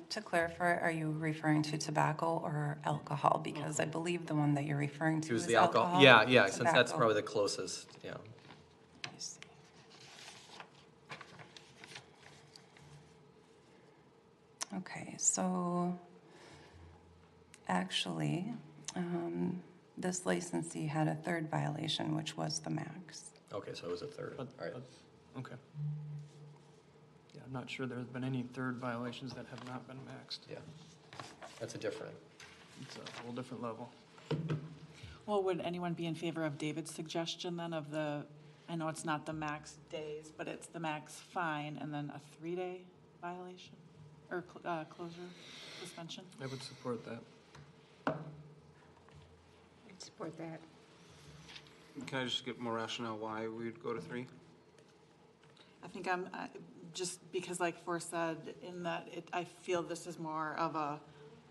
S2: To clarify, are you referring to tobacco or alcohol? Because I believe the one that you're referring to
S5: It was
S2: is
S5: the alcohol,
S2: alcohol.
S5: yeah, since that's
S2: tobacco.
S5: probably the closest, yeah.
S2: Let me see. Okay, so actually, this licensee had a third violation, which was the max.
S5: Okay, so it was a third, all right.
S1: Okay. Yeah, I'm not sure there's been any third violations that have not been maxed.
S5: Yeah, that's a different.
S1: It's a whole different level.
S10: Well, would anyone be in favor of David's suggestion then of I know it's not the max days, but it's the max fine and then a 3-day violation or closure, suspension?
S1: I would support that.
S3: I'd support that.
S11: Can I just get more rationale why we would go to 3?
S10: I think just because like Forrest said, in that I feel this is more of a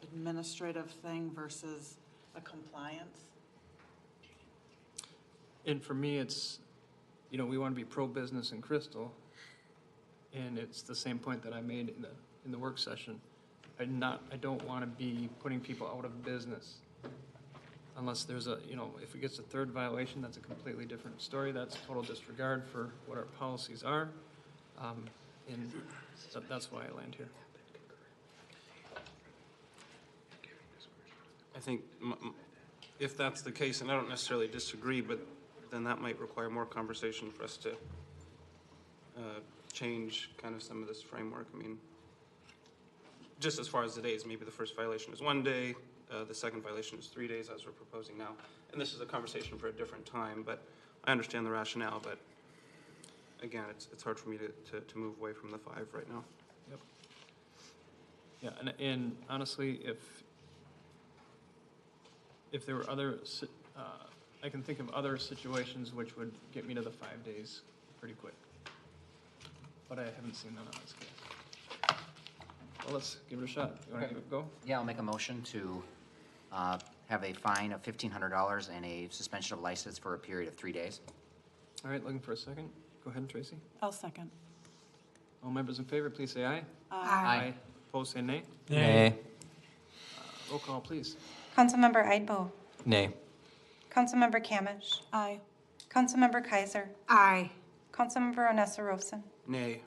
S10: administrative thing versus a compliance.
S1: And for me, it's, we want to be pro-business in Crystal, and it's the same point that I made in the work session. I don't want to be putting people out of business unless there's if it gets a third violation, that's a completely different story. That's total disregard for what our policies are, and so that's why I land here.
S11: I think if that's the case, and I don't necessarily disagree, but then that might require more conversation for us to change kind of some of this framework. I mean, just as far as the days, maybe the first violation is 1 day, the second violation is 3 days as we're proposing now. And this is a conversation for a different time, but I understand the rationale, but again, it's hard for me to move away from the 5 right now.
S1: Yep. Yeah, and honestly, if there were other, I can think of other situations which would get me to the 5 days pretty quick. But I haven't seen none on this case. Well, let's give it a shot. You want to give it a go?
S8: Yeah, I'll make a motion to have a fine of $1,500 and a suspension of license for a period of 3 days.
S1: All right, looking for a second. Go ahead, Tracy.
S10: I'll second.
S1: All members in favor, please say aye.
S8: Aye.
S1: Opposed, say nay.
S5: Nay.
S1: Roll call, please.
S2: Councilmember Idebo.
S5: Nay.
S2: Councilmember Kamish.
S10: Aye.
S2: Councilmember Kaiser.
S3: Aye.
S2: Councilmember Onessa Rosen.
S11: Nay.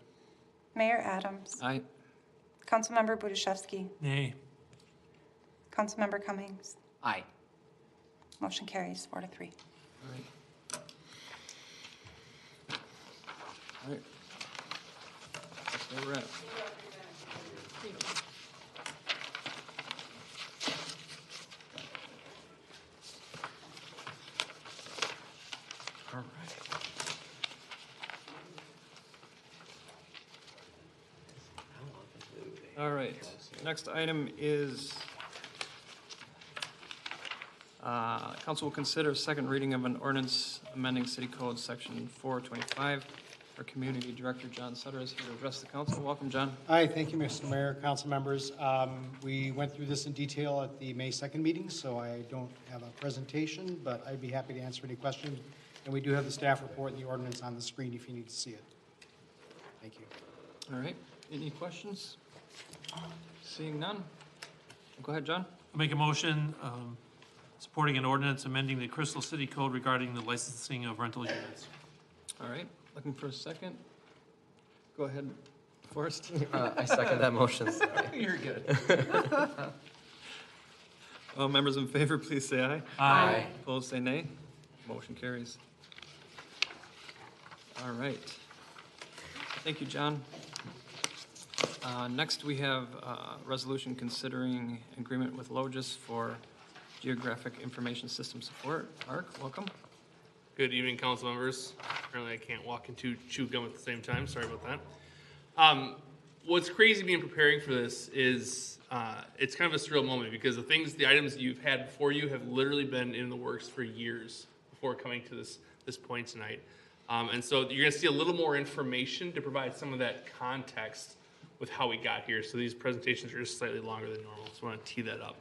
S2: Mayor Adams.
S1: Aye.
S2: Councilmember Budashevsky.
S7: Nay.
S2: Councilmember Cummings.
S8: Aye.
S2: Motion carries 4-3.
S1: All right. All right. That's where we're at.
S5: All right.
S1: All right, next item is, council will consider second reading of an ordinance amending city code section 425. Our community director, John Sutter, is here to address the council. Welcome, John.
S12: Hi, thank you, Mr. Mayor, council members. We went through this in detail at the May 2nd meeting, so I don't have a presentation, but I'd be happy to answer any questions. And we do have the staff report and the ordinance on the screen if you need to see it. Thank you.
S1: All right, any questions? Seeing none. Go ahead, John.
S7: I'll make a motion supporting an ordinance amending the Crystal City Code regarding the licensing of rental units.
S1: All right, looking for a second. Go ahead, Forrest.
S5: I second that motion. Sorry.
S1: You're good. All members in favor, please say aye.
S7: Aye.
S1: Opposed, say nay. Motion carries. All right. Thank you, John. Next, we have a resolution considering agreement with Logis for geographic information system support. Mark, welcome.
S13: Good evening, council members. Apparently I can't walk and chew gum at the same time. Sorry about that. What's crazy being preparing for this is it's kind of a surreal moment because the items that you've had before you have literally been in the works for years before coming to this point tonight. And so you're gonna see a little more information to provide some of that context with how we got here. So these presentations are just slightly longer than normal, so I want to tee that up.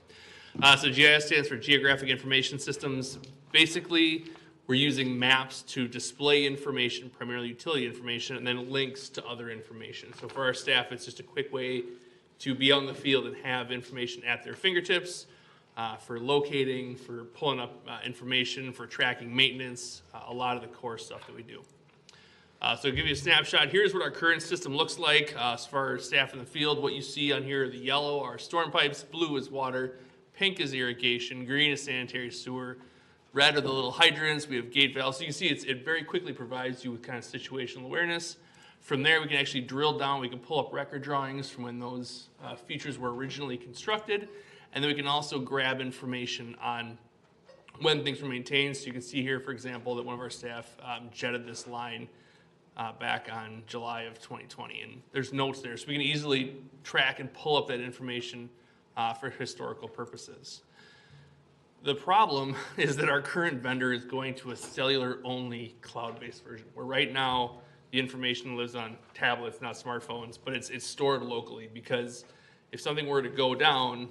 S13: So GIS stands for Geographic Information Systems. Basically, we're using maps to display information, primarily utility information, and then links to other information. So for our staff, it's just a quick way to be out in the field and have information at their fingertips for locating, for pulling up information, for tracking maintenance, a lot of the core stuff that we do. So to give you a snapshot, here's what our current system looks like. As far as staff in the field, what you see on here, the yellow are storm pipes, blue is water, pink is irrigation, green is sanitary sewer, red are the little hydrants, we have gate valves. So you can see it very quickly provides you with kind of situational awareness. From there, we can actually drill down, we can pull up record drawings from when those features were originally constructed, and then we can also grab information on when things were maintained. So you can see here, for example, that one of our staff jetted this line back on July of 2020, and there's notes there. So we can easily track and pull up that information for historical purposes. The problem is that our current vendor is going to a cellular-only cloud-based version, where right now the information lives on tablets, not smartphones, but it's stored locally, because if something were to go down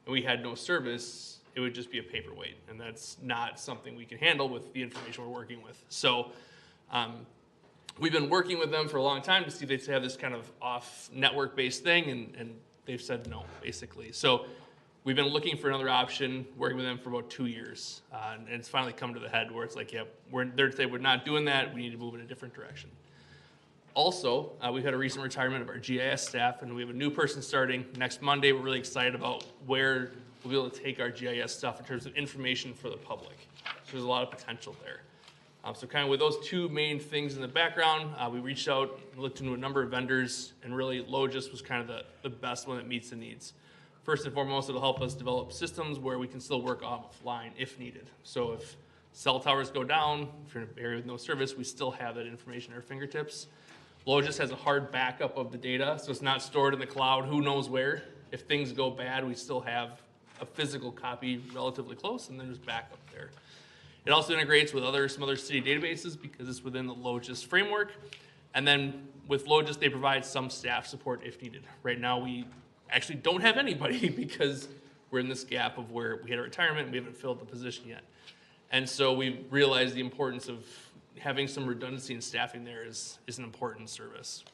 S13: and we had no service, it would just be a paperweight, and that's not something we can handle with the information we're working with. So we've been working with them for a long time to see if they have this kind of off-network based thing, and they've said no, basically. So we've been looking for another option, working with them for about 2 years, and it's finally come to the head where it's like, yeah, we're not doing that, we need to move in a different direction. Also, we've had a recent retirement of our GIS staff, and we have a new person starting next Monday. We're really excited about where we'll be able to take our GIS stuff in terms of information for the public. So there's a lot of potential there. So kind of with those two main things in the background, we reached out and looked into a number of vendors, and really Logis was kind of the best one that meets the needs. First and foremost, it'll help us develop systems where we can still work offline if needed. So if cell towers go down, if you're in an area with no service, we still have that information at our fingertips. Logis has a hard backup of the data, so it's not stored in the cloud, who knows where. If things go bad, we still have a physical copy relatively close, and then there's backup there. It also integrates with some other city databases because it's within the Logis framework. And then with Logis, they provide some staff support if needed. Right now, we actually don't have anybody because we're in this gap of where we had a retirement and we haven't filled the position yet. And so we realized the importance of having some redundancy in staffing there is an important service.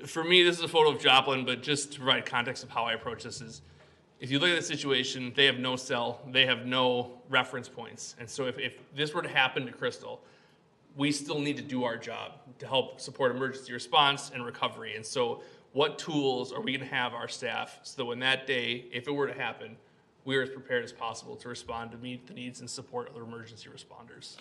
S13: For me, this is a photo of Joplin, but just to provide context of how I approach this is, if you look at the situation, they have no cell, they have no reference points. And so if this were to happen to Crystal, we still need to do our job to help support emergency response and recovery. And so what tools are we gonna have our staff so that when that day, if it were to happen, we are as prepared as possible to respond to meet the needs and support other emergency responders.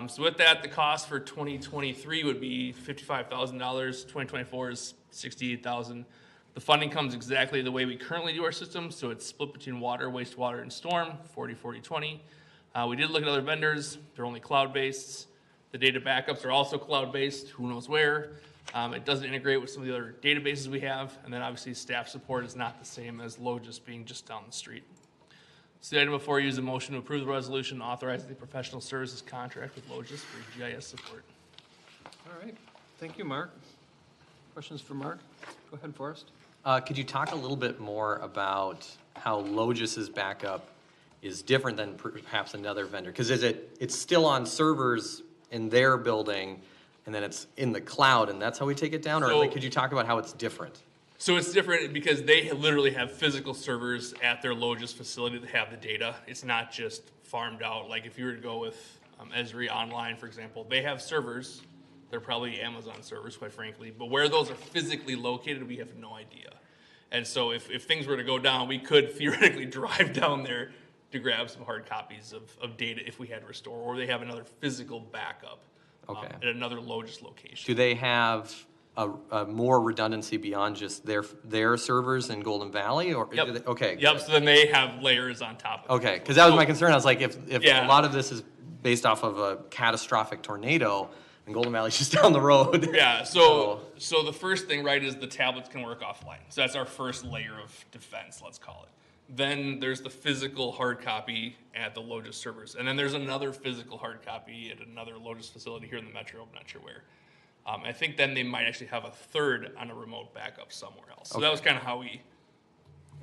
S13: So with that, the cost for 2023 would be $55,000. 2024 is $68,000. The funding comes exactly the way we currently do our system, so it's split between water, wastewater, and storm, 40-40-20. We did look at other vendors. They're only cloud-based. The data backups are also cloud-based, who knows where. It doesn't integrate with some of the other databases we have, and then obviously staff support is not the same as Logis being just down the street. So the item before you is a motion to approve the resolution authorizing the professional services contract with Logis for GIS support.
S1: All right, thank you, Mark. Questions for Mark? Go ahead, Forrest.
S5: Could you talk a little bit more about how Logis's backup is different than perhaps another vendor? Because it's still on servers in their building, and then it's in the cloud, and that's how we take it down? Or
S13: So,
S5: like, could you talk about how it's different?
S13: So it's different because they literally have physical servers at their Logis facility that have the data. It's not just farmed out. Like if you were to go with Esri Online, for example, they have servers. They're probably Amazon servers, quite frankly. But where those are physically located, we have no idea. And so if things were to go down, we could theoretically drive down there to grab some hard copies of data if we had to restore, or they have another physical backup at another Logis location.
S5: Do they have a more redundancy beyond just their servers in Golden Valley? Or
S13: Yep.
S5: do they, okay.
S13: Yep, so then they have layers on top of it.
S5: Okay, because that was my concern. I was like, if
S13: Yeah.
S5: a lot of this is based off of a catastrophic tornado, and Golden Valley's just down the road.
S13: Yeah, so the first thing, right, is the tablets can work offline. So that's our first layer of defense, let's call it. Then there's the physical hard copy at the Logis servers. And then there's another physical hard copy at another Logis facility here in the metro, I'm not sure where. I think then they might actually have a third on a remote backup somewhere else. So that was kind of how we,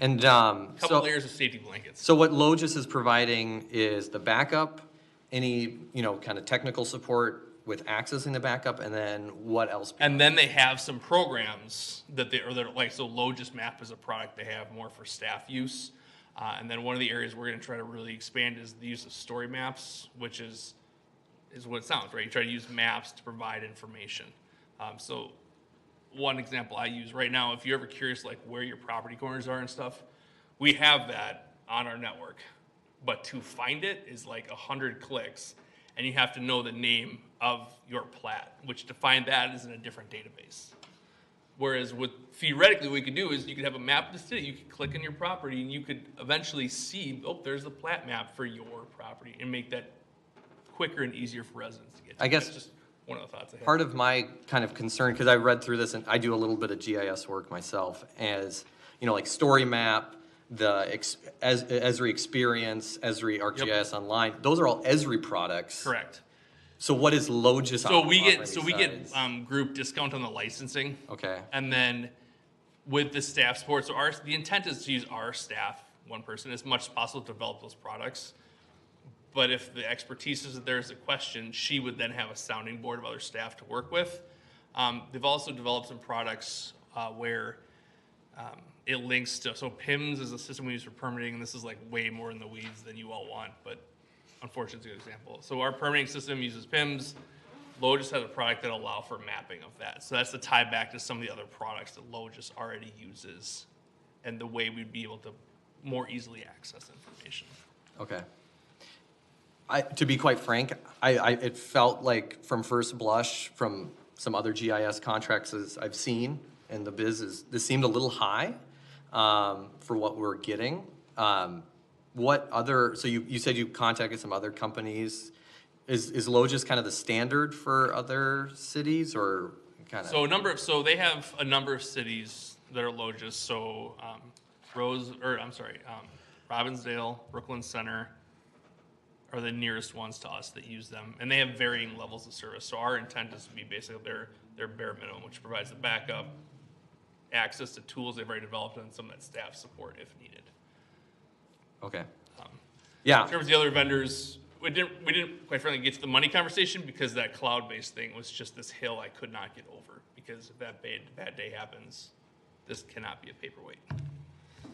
S5: And
S13: couple layers of safety blankets.
S5: So what Logis is providing is the backup, any kind of technical support with accessing the backup, and then what else?
S13: And then they have some programs that they're like, so Logis Map is a product they have more for staff use. And then one of the areas we're going to try to really expand is the use of story maps, which is what it sounds, right? You try to use maps to provide information. So one example I use right now, if you're ever curious like where your property corners are and stuff, we have that on our network. But to find it is like 100 clicks, and you have to know the name of your plat, which to find that is in a different database. Whereas theoretically what we could do is you could have a map of the city, you could click on your property, and you could eventually see, oh, there's the plat map for your property, and make that quicker and easier for residents to get to.
S5: I guess
S13: That's just one of the thoughts I had.
S5: part of my kind of concern, because I read through this and I do a little bit of GIS work myself, as like Story Map, the Esri Experience, Esri ArcGIS Online, those are all Esri products.
S13: Correct.
S5: So what is Logis?
S13: So we get group discount on the licensing.
S5: Okay.
S13: And then with the staff support, so the intent is to use our staff, one person, as much as possible to develop those products. But if the expertise is that there's a question, she would then have a sounding board of other staff to work with. They've also developed some products where it links to, so PIMS is a system we use for permitting, and this is like way more in the weeds than you all want, but unfortunately it's a good example. So our permitting system uses PIMS. Logis has a product that allows for mapping of that. So that's the tie back to some of the other products that Logis already uses and the way we'd be able to more easily access information.
S5: Okay. To be quite frank, it felt like from first blush from some other GIS contracts as I've seen, and the biz this seemed a little high for what we're getting. What other, so you said you contacted some other companies. Is low just kind of the standard for other cities, or kind of?
S13: So they have a number of cities that are Logis. So Robbinsdale, Brooklyn Center are the nearest ones to us that use them, and they have varying levels of service. So our intent is to be basically their bare minimum, which provides the backup, access to tools they've already developed, and some of that staff support if needed.
S5: Okay. Yeah.
S13: In terms of the other vendors, we didn't quite frankly get to the money conversation because that cloud-based thing was just this hill I could not get over, because if that bad day happens, this cannot be a paperweight.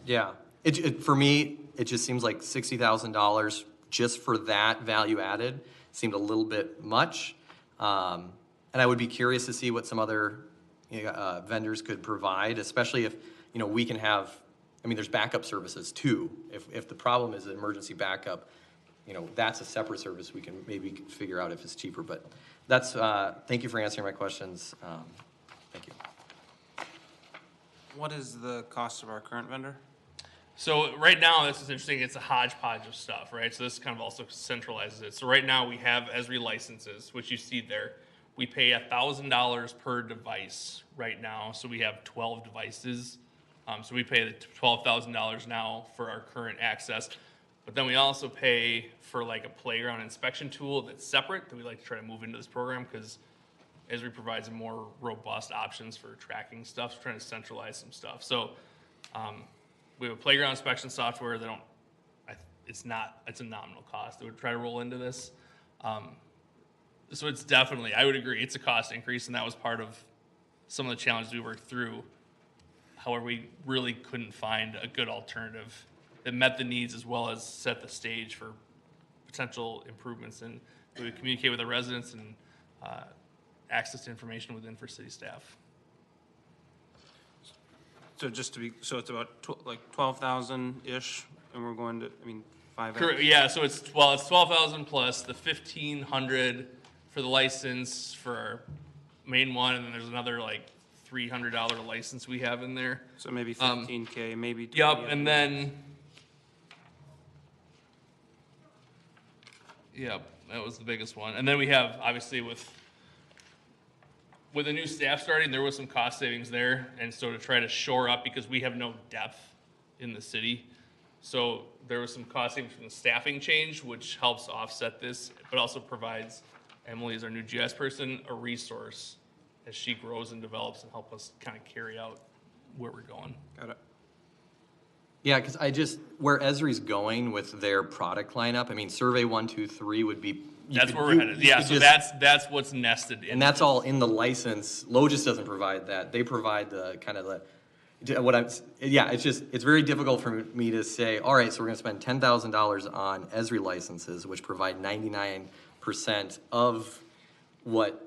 S5: Yeah. For me, it just seems like $60,000 just for that value added seemed a little bit much. And I would be curious to see what some other vendors could provide, especially if, we can have, there's backup services too. If the problem is an emergency backup, that's a separate service we can maybe figure out if it's cheaper. But that's, thank you for answering my questions. Thank you.
S11: What is the cost of our current vendor?
S13: So right now, this is interesting, it's a hodgepodge of stuff, right? So this kind of also centralizes it. So right now we have Esri licenses, which you see there. We pay $1,000 per device right now, so we have 12 devices. So we pay the $12,000 now for our current access. But then we also pay for like a playground inspection tool that's separate that we like to try to move into this program, because Esri provides more robust options for tracking stuff, so trying to centralize some stuff. So we have a playground inspection software. It's a nominal cost. They would try to roll into this. So it's definitely, I would agree, it's a cost increase, and that was part of some of the challenges we worked through. However, we really couldn't find a good alternative that met the needs as well as set the stage for potential improvements, and we would communicate with the residents and access to information within for city staff.
S11: So so it's about 12,000-ish, and we're going to, 5X?
S13: Correct, yeah, so it's 12,000 plus the 1,500 for the license for our main one, and then there's another like $300 license we have in there.
S11: So maybe 15K, maybe 20.
S13: Yep, and then, yep, that was the biggest one. And then we have, obviously, with a new staff starting, there was some cost savings there. And so to try to shore up, because we have no depth in the city, so there was some cost savings from the staffing change, which helps offset this, but also provides Emily, as our new GIS person, a resource as she grows and develops and help us kind of carry out where we're going.
S11: Got it.
S5: Yeah, because where Esri's going with their product lineup, Survey 1, 2, 3 would be.
S13: That's where we're headed. Yeah, so that's what's nested in.
S5: And that's all in the license. Logis doesn't provide that. They provide the kind of it's very difficult for me to say, all right, so we're going to spend $10,000 on Esri licenses, which provide 99% of what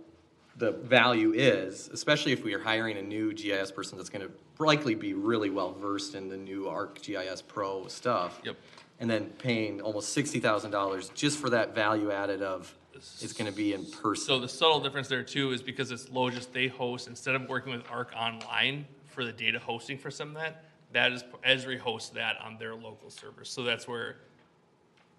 S5: the value is, especially if we are hiring a new GIS person that's going to likely be really well versed in the new ArcGIS Pro stuff.
S13: Yep.
S5: And then paying almost $60,000 just for that value added of it's going to be in person.
S13: So the subtle difference there too is because it's Logis, they host, instead of working with Arc Online for the data hosting for some of that is Esri hosts that on their local servers. So that's where,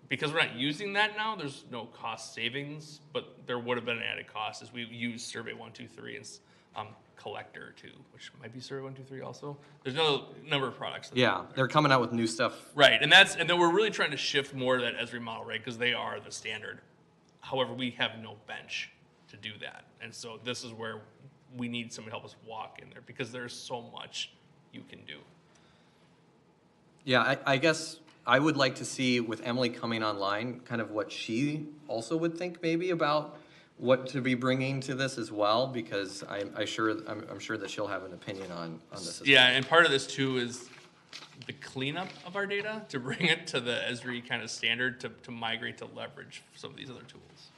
S13: because we're not using that now, there's no cost savings, but there would have been an added cost as we use Survey 1, 2, 3 and Collector too, which might be Survey 1, 2, 3 also. There's no number of products.
S5: Yeah, they're coming out with new stuff.
S13: Right, and then we're really trying to shift more to that Esri model, right? Because they are the standard. However, we have no bench to do that, and so this is where we need someone to help us walk in there, because there's so much you can do.
S5: Yeah, I guess I would like to see, with Emily coming online, kind of what she also would think maybe about what to be bringing to this as well, because I'm sure that she'll have an opinion on this as
S13: Yeah,
S5: well.
S13: and part of this too is the cleanup of our data to bring it to the Esri kind of standard to migrate to leverage some of these other tools.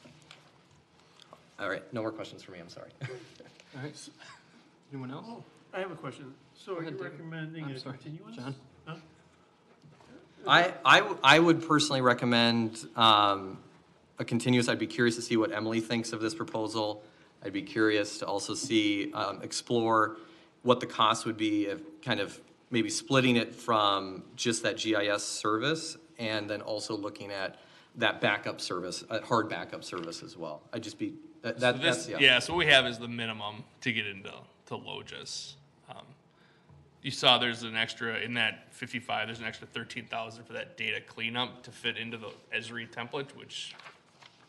S5: All right, no more questions for me, I'm sorry.
S1: All right. Anyone else?
S7: I have a question. So are you recommending
S1: I'm
S7: a
S1: sorry,
S7: continuance?
S1: John.
S7: Huh?
S5: I would personally recommend a continuous. I'd be curious to see what Emily thinks of this proposal. I'd be curious to also see, explore what the cost would be if kind of maybe splitting it from just that GIS service and then also looking at that backup service, hard backup service as well. I'd just be, that's, yeah.
S13: Yeah, so what we have is the minimum to get into LOGIS. You saw there's an extra, in that 55, there's an extra 13,000 for that data cleanup to fit into the Esri template, which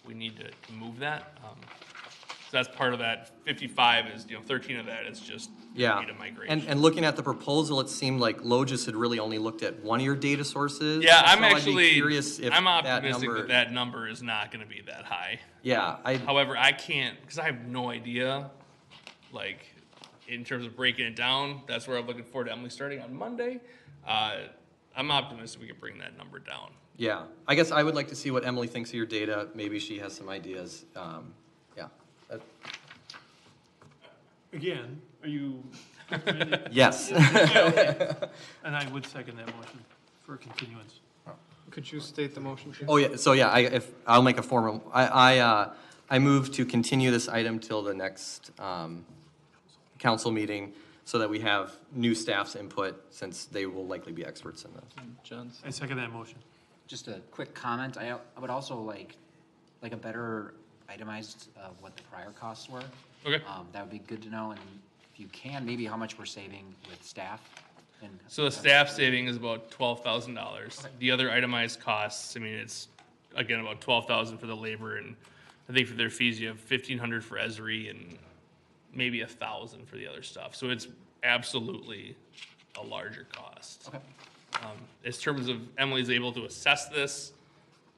S13: we need to move that. So that's part of that 55 is, 13 of that is just
S5: Yeah,
S13: data migration.
S5: and looking at the proposal, it seemed like Logis had really only looked at one of your data sources.
S13: Yeah,
S5: So I'd be curious if
S13: I'm
S5: that
S13: optimistic
S5: number-
S13: that that number is not gonna be that high.
S5: Yeah,
S13: However, I can't, because I have no idea, like, in terms of breaking it down, that's where I'm looking forward to Emily starting on Monday. I'm optimistic we can bring that number down.
S5: yeah, I guess I would like to see what Emily thinks of your data. Maybe she has some ideas. Yeah.
S7: Again, are you?
S5: Yes.
S7: And I would second that motion for continuance.
S1: Could you state the motion, please?
S5: Oh, yeah, so yeah, I'll make a formal, I move to continue this item till the next, council meeting so that we have new staff's input since they will likely be experts in this.
S1: John's.
S7: I second that motion.
S8: Just a quick comment, I would also like a better itemized what the prior costs were.
S13: Okay.
S8: That would be good to know, and if you can, maybe how much we're saving with staff. And
S13: So the staff saving is about $12,000. The other itemized costs, I mean, it's, again, about $12,000 for the labor, and I think for their fees, you have $1,500 for Esri and maybe $1,000 for the other stuff. So it's absolutely a larger cost.
S8: Okay.
S13: In terms of Emily's able to assess this,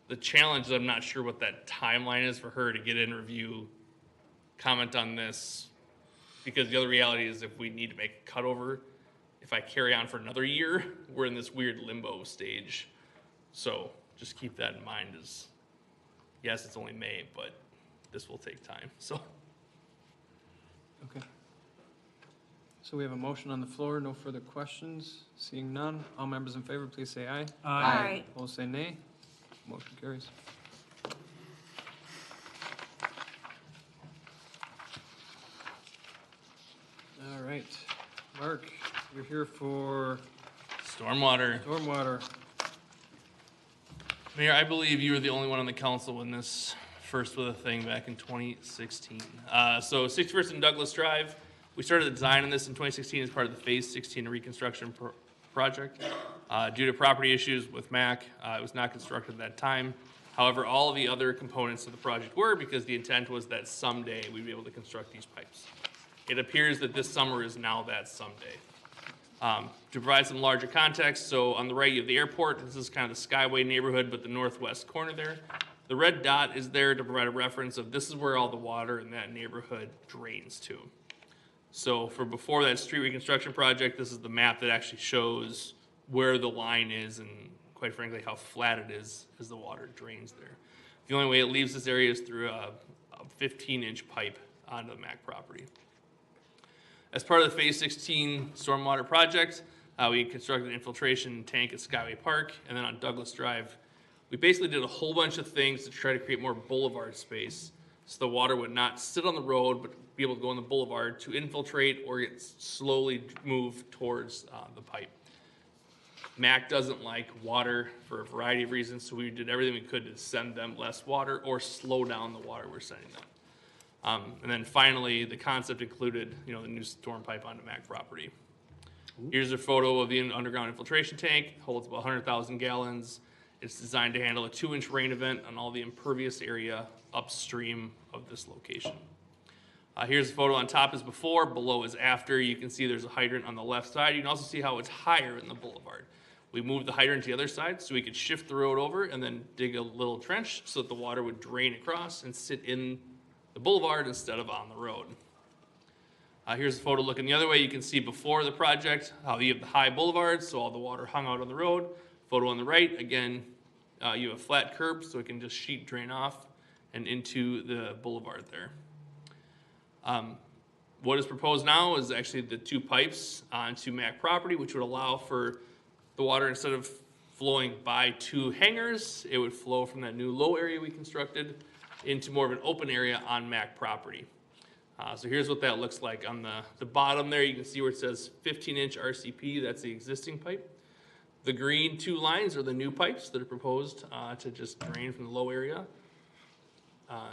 S13: the challenge is I'm not sure what that timeline is for her to get in, review, comment on this, because the other reality is if we need to make a cutover, if I carry on for another year, we're in this weird limbo stage. So just keep that in mind as, yes, it's only May, but this will take time, so.
S1: Okay. So we have a motion on the floor, no further questions. Seeing none, all members in favor, please say aye.
S3: Aye.
S1: Opposed, say nay. Motion carries. All right, Mark, you're here for
S13: Stormwater.
S1: stormwater.
S13: Mayor, I believe you were the only one on the council when this first was a thing back in 2016. So 61st and Douglas Drive, we started the design on this in 2016 as part of the Phase 16 reconstruction project. Due to property issues with MAC, it was not constructed at that time. However, all of the other components of the project were, because the intent was that someday we'd be able to construct these pipes. It appears that this summer is now that someday. To provide some larger context, so on the right you have the airport. This is kind of the Skyway neighborhood, but the northwest corner there. The red dot is there to provide a reference of this is where all the water in that neighborhood drains to. So for before that street reconstruction project, this is the map that actually shows where the line is and quite frankly how flat it is as the water drains there. The only way it leaves this area is through a 15-inch pipe onto the MAC property. As part of the Phase 16 stormwater project, we constructed an infiltration tank at Skyway Park, and then on Douglas Drive, we basically did a whole bunch of things to try to create more boulevard space so the water would not sit on the road, but be able to go on the boulevard to infiltrate or get slowly move towards the pipe. MAC doesn't like water for a variety of reasons, so we did everything we could to send them less water or slow down the water we're sending them. And then finally, the concept included, the new storm pipe onto MAC property. Here's a photo of the underground infiltration tank. It holds about 100,000 gallons. It's designed to handle a 2-inch rain event on all the impervious area upstream of this location. Here's a photo on top is before, below is after. You can see there's a hydrant on the left side. You can also see how it's higher in the boulevard. We moved the hydrant to the other side so we could shift the road over and then dig a little trench so that the water would drain across and sit in the boulevard instead of on the road. Here's a photo looking the other way. You can see before the project how you have the high boulevard, so all the water hung out on the road. Photo on the right, again, you have a flat curb so it can just sheet drain off and into the boulevard there. What is proposed now is actually the 2 pipes onto MAC property, which would allow for the water, instead of flowing by 2 hangars, it would flow from that new low area we constructed into more of an open area on MAC property. So here's what that looks like. On the bottom there, you can see where it says 15-inch RCP, that's the existing pipe. The green 2 lines are the new pipes that are proposed to just drain from the low area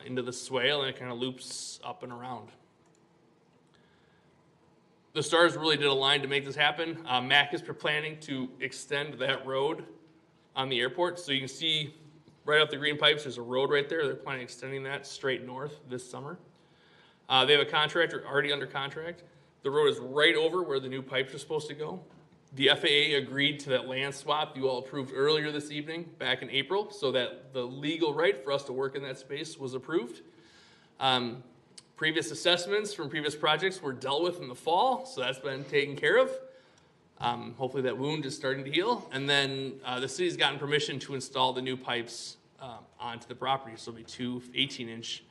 S13: into the swale, and it kind of loops up and around. The stars really did align to make this happen. MAC is planning to extend that road on the airport. So you can see right off the green pipes, there's a road right there. They're planning on extending that straight north this summer. They have a contractor already under contract. The road is right over where the new pipes are supposed to go. The FAA agreed to that land swap you all approved earlier this evening, back in April, so that the legal right for us to work in that space was approved. Previous assessments from previous projects were dealt with in the fall, so that's been taken care of. Hopefully that wound is starting to heal. And then the city's gotten permission to install the new pipes onto the property. So it'll be 2 18-inch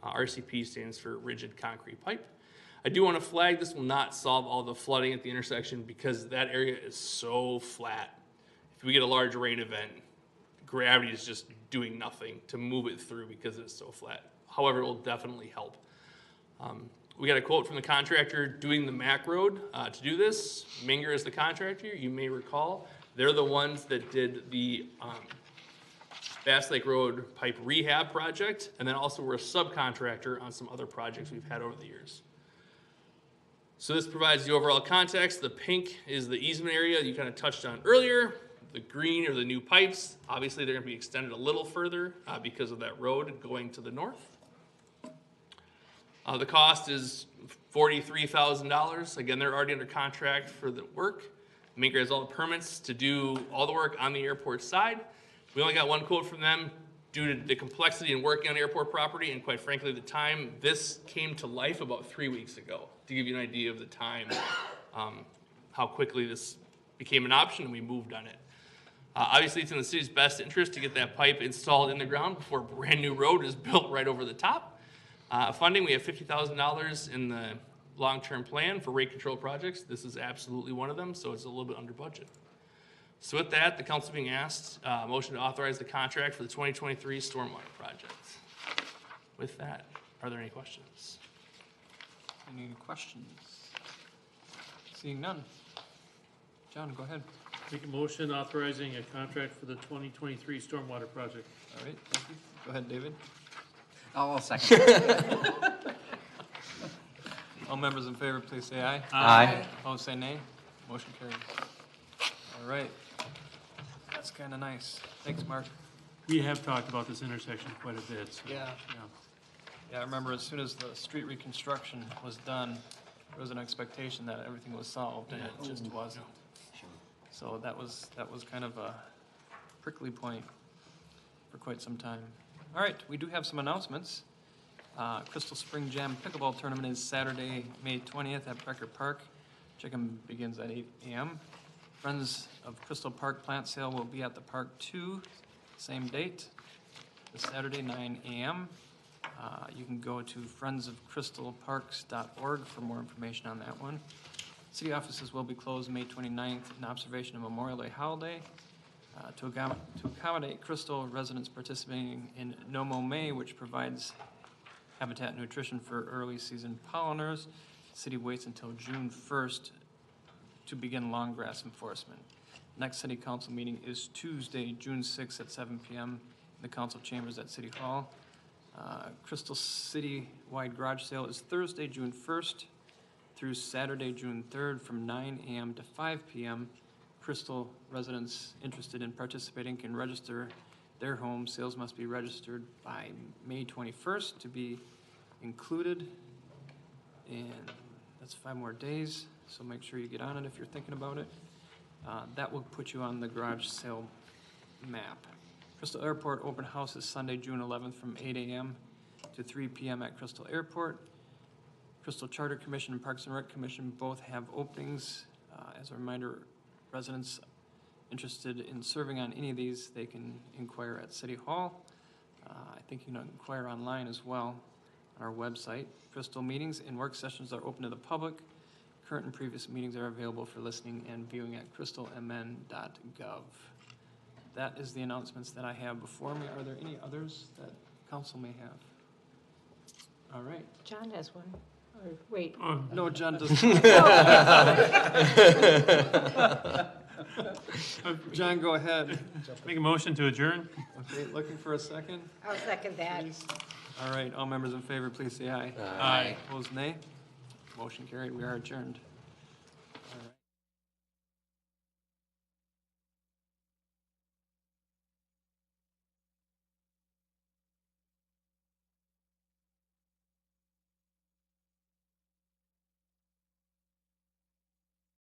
S13: RCP stands for rigid concrete pipe. I do want to flag this will not solve all the flooding at the intersection because that area is so flat. If we get a large rain event, gravity is just doing nothing to move it through because it's so flat. However, it will definitely help. We got a quote from the contractor doing the MAC road to do this. Minger is the contractor. You may recall they're the ones that did the Bass Lake Road pipe rehab project, and then also we're a subcontractor on some other projects we've had over the years. So this provides the overall context. The pink is the easement area you kind of touched on earlier. The green are the new pipes. Obviously, they're going to be extended a little further because of that road going to the north. The cost is $43,000. Again, they're already under contract for the work. Minker has all the permits to do all the work on the airport side. We only got one quote from them due to the complexity in working on airport property, and quite frankly, the time this came to life about 3 weeks ago, to give you an idea of the time, how quickly this became an option and we moved on it. Obviously, it's in the city's best interest to get that pipe installed in the ground before a brand new road is built right over the top. Funding, we have $50,000 in the long-term plan for rate control projects. This is absolutely one of them, so it's a little bit under budget. So with that, the council being asked, motion to authorize the contract for the 2023 stormwater project. With that, are there any questions?
S1: Any questions? Seeing none. John, go ahead.
S7: Make a motion authorizing a contract for the 2023 stormwater project.
S1: All right, thank you. Go ahead, David.
S8: I'll second.
S1: All members in favor, please say aye.
S5: Aye.
S1: Opposed, say nay. Motion carries. All right. That's kind of nice. Thanks, Mark.
S7: We have talked about this intersection quite a bit. So,
S1: Yeah. Yeah, I remember as soon as the street reconstruction was done, there was an expectation that everything was solved, and it just wasn't. So that was kind of a prickly point for quite some time. All right, we do have some announcements. Crystal Spring Jam Pickleball Tournament is Saturday, May 20th at Becker Park. Check-in begins at 8 a.m. Friends of Crystal Park Plant Sale will be at the park too, same date, this Saturday, 9 a.m. You can go to friendsofcrystalparks.org for more information on that one. City offices will be closed May 29th in observation of Memorial Day holiday. To accommodate Crystal residents participating in No Mow May, which provides habitat nutrition for early season pollinators, the city waits until June 1st to begin long grass enforcement. Next city council meeting is Tuesday, June 6th at 7 p.m. in the council chambers at City Hall. Crystal City-wide garage sale is Thursday, June 1st through Saturday, June 3rd from 9 a.m. to 5 p.m. Crystal residents interested in participating can register their home. Sales must be registered by May 21st to be included. And that's 5 more days, so make sure you get on it if you're thinking about it. That will put you on the garage sale map. Crystal Airport open house is Sunday, June 11th from 8 a.m. to 3 p.m. at Crystal Airport. Crystal Charter Commission and Parks and Rec Commission both have openings. As a reminder, residents interested in serving on any of these, they can inquire at City Hall. I think you can inquire online as well on our website. Crystal meetings and work sessions are open to the public. Current and previous meetings are available for listening and viewing at crystalmn.gov. That is the announcements that I have before me. Are there any others that council may have? All right.
S3: John has one. Wait,
S1: No, John doesn't. John, go ahead.
S7: Make a motion to adjourn?
S1: Okay, looking for a second?
S3: I'll second that.
S1: All right, all members in favor, please say aye.
S7: Aye.
S1: Opposed, nay. Motion carried. We are adjourned.